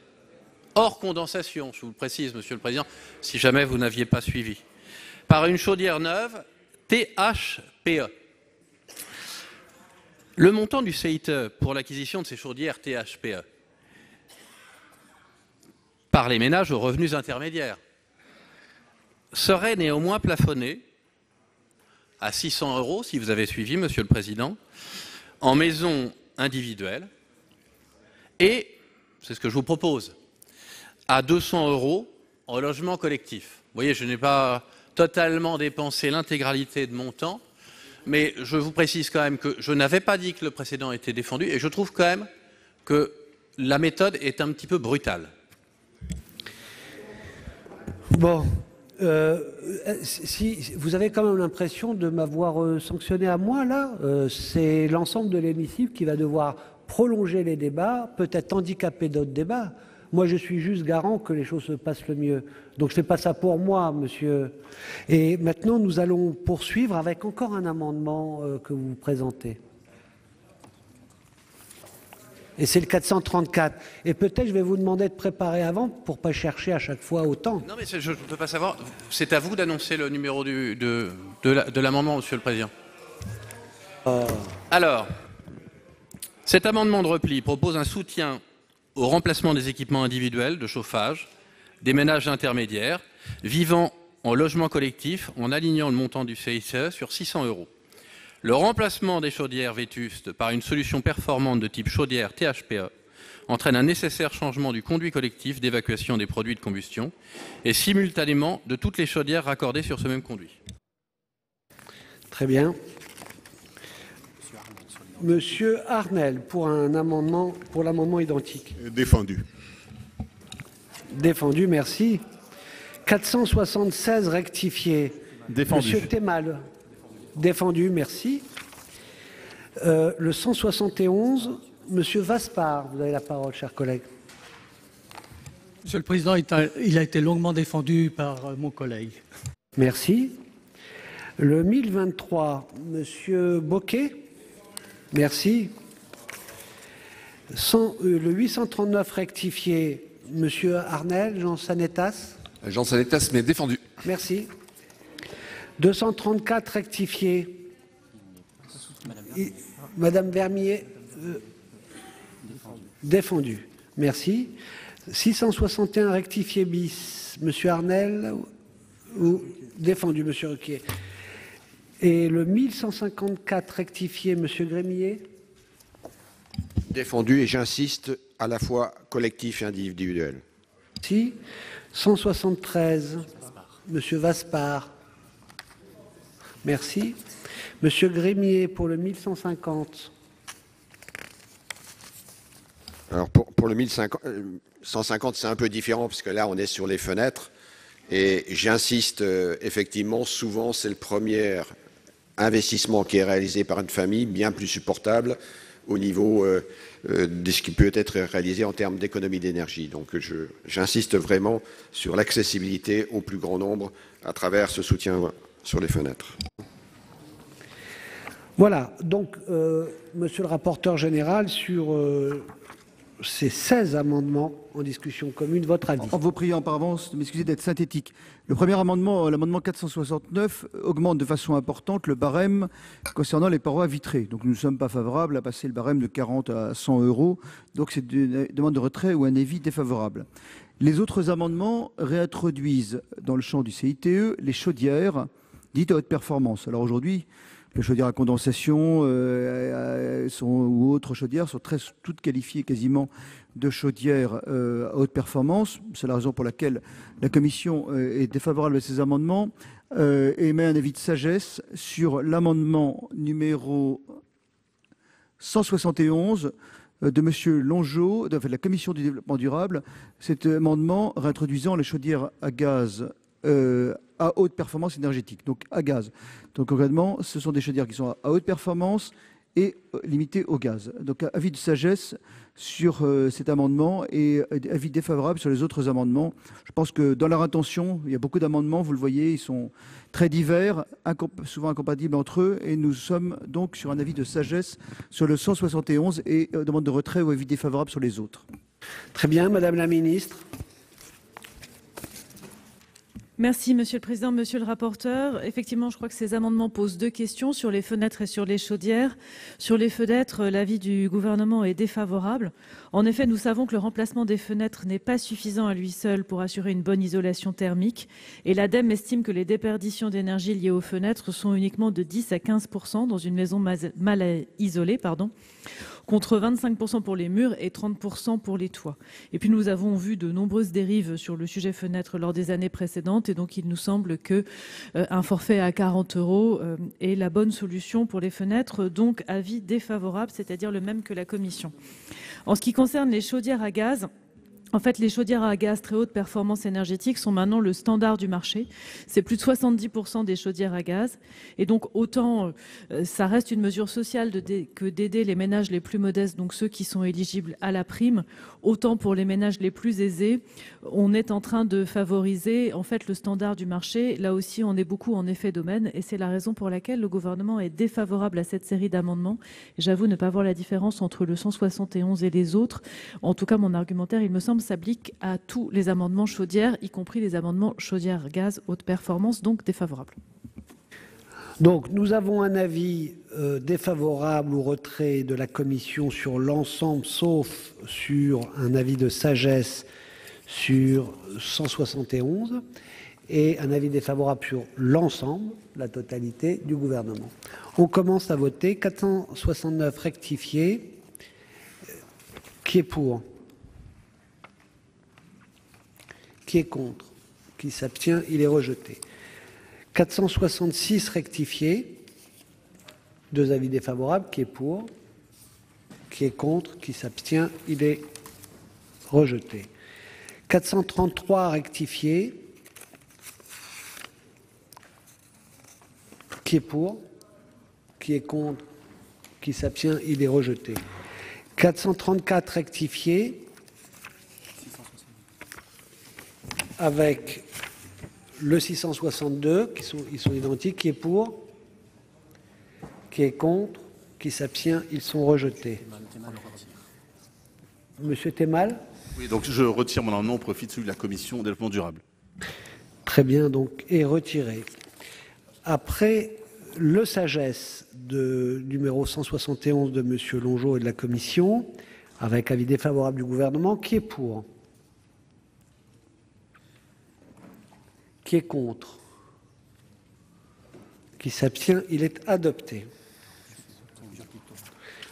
hors condensation, je vous le précise, Monsieur le Président, si jamais vous n'aviez pas suivi, par une chaudière neuve THPE. Le montant du CITE pour l'acquisition de ces chaudières THPE par les ménages aux revenus intermédiaires serait néanmoins plafonné à 600 € si vous avez suivi, Monsieur le Président, en maison individuelle et, c'est ce que je vous propose, à 200 € en logement collectif. Vous voyez, je n'ai pas totalement dépensé l'intégralité de mon temps, mais je vous précise quand même que je n'avais pas dit que le précédent était défendu et je trouve quand même que la méthode est un petit peu brutale. Bon, si vous avez quand même l'impression de m'avoir sanctionné à moi, là, c'est l'ensemble de l'hémicycle qui va devoir prolonger les débats, peut-être handicaper d'autres débats. Moi, je suis juste garant que les choses se passent le mieux. Donc, je ne fais pas ça pour moi, monsieur. Et maintenant, nous allons poursuivre avec encore un amendement que vous présentez. Et c'est le 434. Et peut-être je vais vous demander de préparer avant pour ne pas chercher à chaque fois autant. Non, mais je ne peux pas savoir. C'est à vous d'annoncer le numéro de l'amendement, Monsieur le Président. Alors, cet amendement de repli propose un soutien au remplacement des équipements individuels de chauffage des ménages intermédiaires vivant en logement collectif en alignant le montant du CICE sur 600 €. Le remplacement des chaudières vétustes par une solution performante de type chaudière THPE entraîne un nécessaire changement du conduit collectif d'évacuation des produits de combustion et simultanément de toutes les chaudières raccordées sur ce même conduit. Très bien. Monsieur Arnel, pour l'amendement identique. Défendu. Défendu, merci. 476 rectifié. Défendu. Monsieur Temal. Défendu, merci. Le 171, Monsieur Vaspart, vous avez la parole, cher collègue. Monsieur le Président, il a été longuement défendu par mon collègue. Merci. Le 1023, Monsieur Bocquet. Merci. Le 839 rectifié, Monsieur Arnel, Jean Sanetas. Jean Sanetas, mais défendu. Merci. 234 rectifié. Madame Vermier. Défendu. Merci. 661 rectifié bis. Monsieur Arnel ou défendu, Monsieur Ruquier. Et le 1154 rectifié, Monsieur Grémier. Défendu, et j'insiste, à la fois collectif et individuel. Merci. 173, Monsieur Vaspart. Merci. Monsieur Grémier pour le 1150. Alors pour le 1150, c'est un peu différent, puisque là, on est sur les fenêtres. Et j'insiste, effectivement, souvent, c'est le premier investissement qui est réalisé par une famille, bien plus supportable au niveau de ce qui peut être réalisé en termes d'économie d'énergie. Donc j'insiste vraiment sur l'accessibilité au plus grand nombre à travers ce soutien sur les fenêtres. Voilà, donc, monsieur le rapporteur général, sur ces 16 amendements en discussion commune, votre avis. En vous priant par avance de m'excuser d'être synthétique. Le premier amendement, l'amendement 469, augmente de façon importante le barème concernant les parois vitrées. Donc nous ne sommes pas favorables à passer le barème de 40 à 100 €. Donc c'est une demande de retrait ou un avis défavorable. Les autres amendements réintroduisent dans le champ du CITE les chaudières dites à haute performance. Alors aujourd'hui, les chaudières à condensation ou autres chaudières sont toutes qualifiées quasiment de chaudières à haute performance. C'est la raison pour laquelle la Commission est défavorable à ces amendements et émet un avis de sagesse sur l'amendement numéro 171 de M. Longeau, de la Commission du développement durable. Cet amendement réintroduisant les chaudières à gaz à haute performance énergétique, donc à gaz. Donc concrètement, ce sont des chaudières qui sont à haute performance et limitées au gaz. Donc avis de sagesse sur cet amendement et avis défavorable sur les autres amendements. Je pense que dans leur intention, il y a beaucoup d'amendements, vous le voyez, ils sont très divers, souvent incompatibles entre eux, et nous sommes donc sur un avis de sagesse sur le 171 et demande de retrait ou avis défavorable sur les autres. Très bien, Madame la Ministre. Merci, Monsieur le Président, Monsieur le rapporteur. Effectivement, je crois que ces amendements posent deux questions sur les fenêtres et sur les chaudières. Sur les fenêtres, l'avis du gouvernement est défavorable. En effet, nous savons que le remplacement des fenêtres n'est pas suffisant à lui seul pour assurer une bonne isolation thermique. Et l'ADEME estime que les déperditions d'énergie liées aux fenêtres sont uniquement de 10 à 15% dans une maison mal isolée, contre 25% pour les murs et 30% pour les toits. Et puis nous avons vu de nombreuses dérives sur le sujet fenêtres lors des années précédentes, et donc il nous semble qu'un forfait à 40 € est la bonne solution pour les fenêtres, donc avis défavorable, c'est-à-dire le même que la Commission. En ce qui concerne les chaudières à gaz, en fait, les chaudières à gaz très haute performance énergétique sont maintenant le standard du marché. C'est plus de 70% des chaudières à gaz. Et donc, autant ça reste une mesure sociale que d'aider les ménages les plus modestes, donc ceux qui sont éligibles à la prime, autant pour les ménages les plus aisés, on est en train de favoriser en fait le standard du marché. Là aussi, on est beaucoup en effet domaine. Et c'est la raison pour laquelle le gouvernement est défavorable à cette série d'amendements. J'avoue ne pas voir la différence entre le 171 et les autres. En tout cas, mon argumentaire, il me semble, s'applique à tous les amendements chaudières, y compris les amendements chaudières gaz haute performance, donc défavorable. Donc nous avons un avis défavorable au retrait de la Commission sur l'ensemble, sauf sur un avis de sagesse sur 171 et un avis défavorable sur l'ensemble, la totalité du gouvernement. On commence à voter. 469 rectifié. Qui est pour ? Qui est contre? Qui s'abstient? Il est rejeté. 466 rectifié. Deux avis défavorables. Qui est pour? Qui est contre? Qui s'abstient? Il est rejeté. 433 rectifié. Qui est pour? Qui est contre? Qui s'abstient? Il est rejeté. 434 rectifié avec le 662, ils sont identiques. Qui est pour? Qui est contre? Qui s'abstient? Ils sont rejetés. Monsieur Thémal? Oui, donc je retire mon amendement au profit de celui de la Commission développement durable. Très bien, donc, est retiré. Après le sagesse de numéro 171 de Monsieur Longeau et de la Commission, avec avis défavorable du gouvernement, qui est pour? Qui est contre? Qui s'abstient? Il est adopté.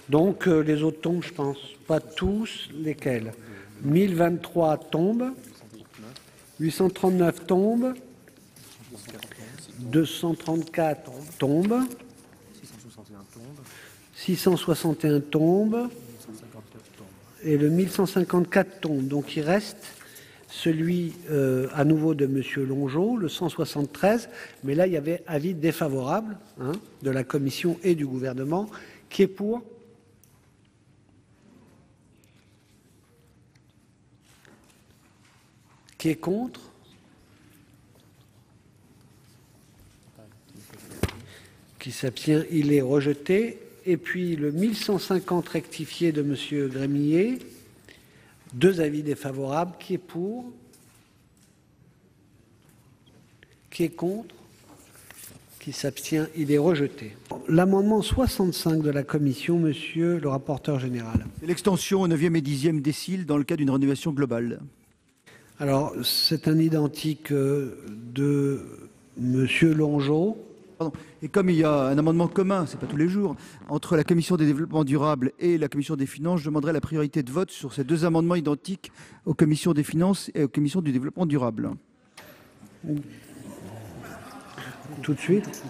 Donc, les autres tombent, je pense. Pas tous. Lesquels? 1023 tombe. 839 tombe. 234 tombe. 661 tombe. Et le 1154 tombe. Donc, il reste celui à nouveau de M. Longeau, le 173. Mais là, il y avait avis défavorable de la Commission et du gouvernement. Qui est pour? Qui est contre? Qui s'abstient? Il est rejeté. Et puis le 1150 rectifié de M. Grémillet, deux avis défavorables. Qui est pour? Qui est contre? Qui s'abstient? Il est rejeté. L'amendement 65 de la Commission, Monsieur le rapporteur général. L'extension au 9e et 10e décile dans le cadre d'une rénovation globale. Alors, c'est un identique de Monsieur Longeau. Pardon. Et comme il y a un amendement commun, c'est pas tous les jours, entre la Commission des développements durables et la Commission des finances, je demanderai la priorité de vote sur ces deux amendements identiques aux commissions des finances et aux commissions du développement durable. Tout de suite.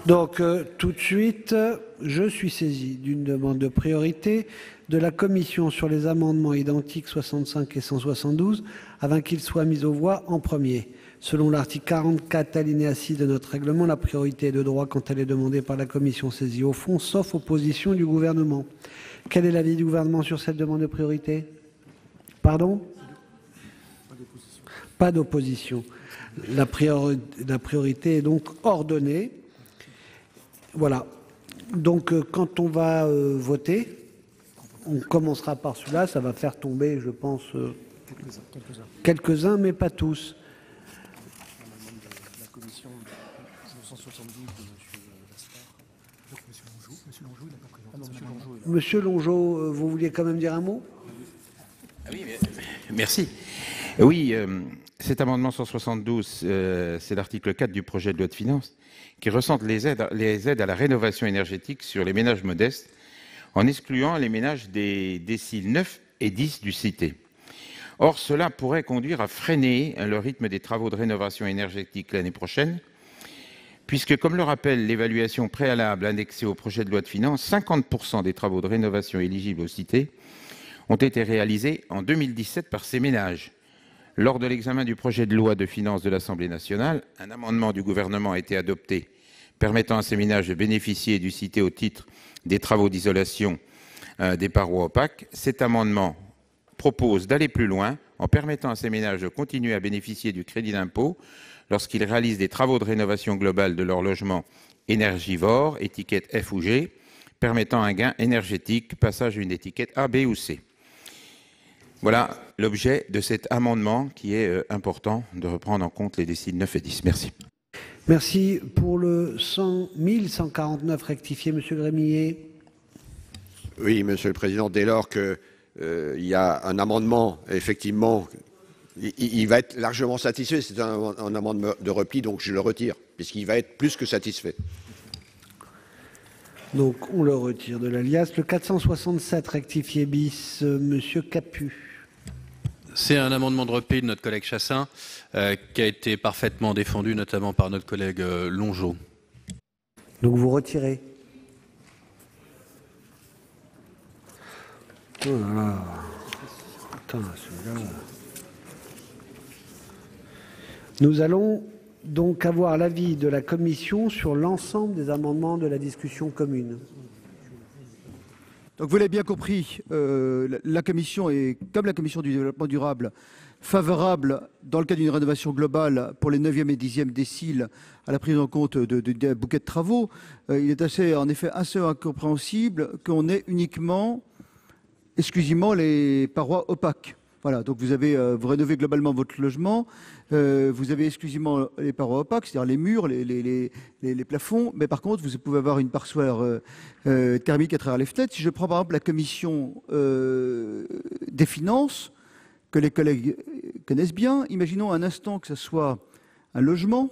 Donc, tout de suite, je suis saisi d'une demande de priorité de la Commission sur les amendements identiques 65 et 172, avant qu'ils soient mis aux voix en premier. Selon l'article 44, alinéa 6 de notre règlement, la priorité est de droit quand elle est demandée par la Commission saisie au fond, sauf opposition du gouvernement. Quel est l'avis du gouvernement sur cette demande de priorité? Pardon? Pas d'opposition. La priorité est donc ordonnée. Voilà. Donc, quand on va voter, on commencera par celui-là. Ça va faire tomber, je pense, quelques-uns, mais pas tous. Monsieur Longeau, vous vouliez quand même dire un mot? Oui, merci. Oui, cet amendement 172, c'est l'article 4 du projet de loi de finances qui recentre les aides à la rénovation énergétique sur les ménages modestes en excluant les ménages des déciles 9 et 10 du cité. Or, cela pourrait conduire à freiner le rythme des travaux de rénovation énergétique l'année prochaine, puisque, comme le rappelle l'évaluation préalable annexée au projet de loi de finances, 50% des travaux de rénovation éligibles aux cités ont été réalisés en 2017 par ces ménages. Lors de l'examen du projet de loi de finances de l'Assemblée nationale, un amendement du gouvernement a été adopté permettant à ces ménages de bénéficier du cité au titre des travaux d'isolation des parois opaques. Cet amendement propose d'aller plus loin en permettant à ces ménages de continuer à bénéficier du crédit d'impôt lorsqu'ils réalisent des travaux de rénovation globale de leur logement énergivore, étiquette F ou G, permettant un gain énergétique, passage à une étiquette A, B ou C. Voilà l'objet de cet amendement qui est important de reprendre en compte les déciles 9 et 10. Merci. Merci. Pour le 1149 rectifié, Monsieur Grémillet. Oui, Monsieur le Président, dès lors qu'il y a un amendement, effectivement, il va être largement satisfait. C'est un amendement de repli, donc je le retire, puisqu'il va être plus que satisfait. Donc, on le retire de l'alias. Le 467 rectifié bis, Monsieur Capu. C'est un amendement de repli de notre collègue Chassaing qui a été parfaitement défendu, notamment par notre collègue Longeau. Donc, vous retirez. Oh là là. Putain, celui-là. Nous allons donc avoir l'avis de la commission sur l'ensemble des amendements de la discussion commune. Donc vous l'avez bien compris, la commission est, comme la commission du développement durable, favorable dans le cadre d'une rénovation globale pour les 9e et 10e déciles à la prise en compte d'un bouquet de travaux. Il est en effet assez incompréhensible qu'on ait exclusivement les parois opaques. Voilà, donc vous rénovez globalement votre logement, vous avez exclusivement les parois opaques, c'est-à-dire les murs, les plafonds, mais par contre, vous pouvez avoir une passoire thermique à travers les fenêtres. Si je prends par exemple la commission des finances, que les collègues connaissent bien, imaginons un instant que ce soit un logement.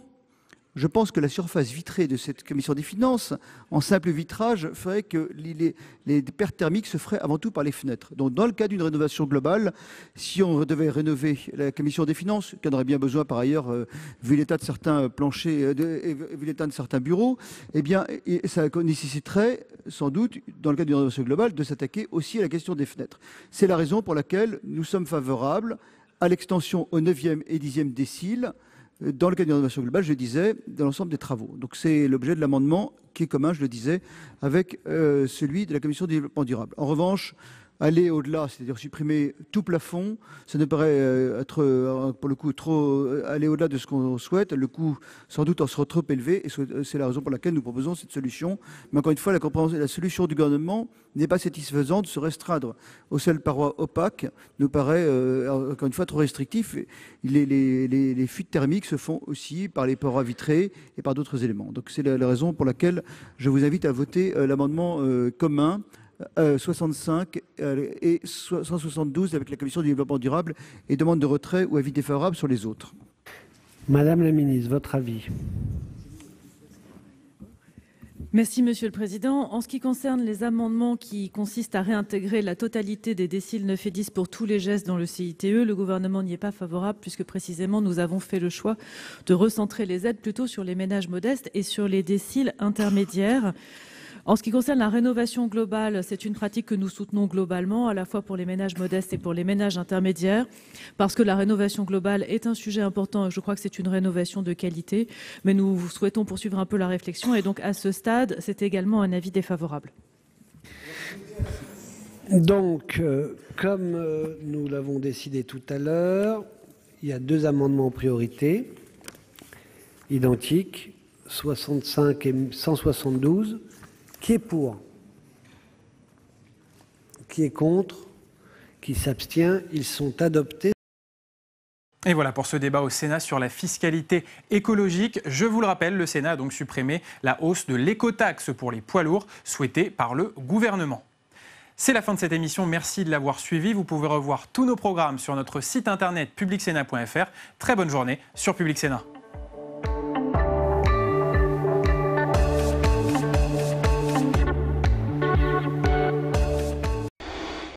Je pense que la surface vitrée de cette commission des finances, en simple vitrage, ferait que les pertes thermiques se feraient avant tout par les fenêtres. Donc, dans le cas d'une rénovation globale, si on devait rénover la commission des finances, qui en aurait bien besoin par ailleurs, vu l'état de certains planchers, vu l'état de certains bureaux, eh bien, ça nécessiterait sans doute, dans le cas d'une rénovation globale, de s'attaquer aussi à la question des fenêtres. C'est la raison pour laquelle nous sommes favorables à l'extension aux 9e et 10e déciles, dans le cadre d'une rénovation globale, je le disais, dans l'ensemble des travaux. Donc c'est l'objet de l'amendement qui est commun, je le disais, avec celui de la Commission du développement durable. En revanche, aller au-delà, c'est-à-dire supprimer tout plafond, ça ne paraît être, pour le coup, aller au-delà de ce qu'on souhaite. Le coût, sans doute, en sera trop élevé, et c'est la raison pour laquelle nous proposons cette solution. Mais encore une fois, la solution du gouvernement n'est pas satisfaisante. Se restreindre aux seules parois opaques nous paraît, encore une fois, trop restrictif. Les fuites thermiques se font aussi par les parois vitrées et par d'autres éléments. Donc c'est la raison pour laquelle je vous invite à voter l'amendement commun 65 et 172 avec la Commission du développement durable et demande de retrait ou avis défavorable sur les autres. Madame la ministre, votre avis. Merci, Monsieur le Président. En ce qui concerne les amendements qui consistent à réintégrer la totalité des déciles 9 et 10 pour tous les gestes dans le CITE, le gouvernement n'y est pas favorable puisque précisément nous avons fait le choix de recentrer les aides plutôt sur les ménages modestes et sur les déciles intermédiaires. En ce qui concerne la rénovation globale, c'est une pratique que nous soutenons globalement, à la fois pour les ménages modestes et pour les ménages intermédiaires, parce que la rénovation globale est un sujet important et je crois que c'est une rénovation de qualité. Mais nous souhaitons poursuivre un peu la réflexion et donc à ce stade, c'est également un avis défavorable. Donc, comme nous l'avons décidé tout à l'heure, il y a deux amendements en priorité, identiques, 65 et 172. Qui est pour? Qui est contre? Qui s'abstient? Ils sont adoptés. Et voilà pour ce débat au Sénat sur la fiscalité écologique. Je vous le rappelle, le Sénat a donc supprimé la hausse de l'écotaxe pour les poids lourds souhaitée par le gouvernement. C'est la fin de cette émission, merci de l'avoir suivi. Vous pouvez revoir tous nos programmes sur notre site internet publicsénat.fr. Très bonne journée sur Public Sénat.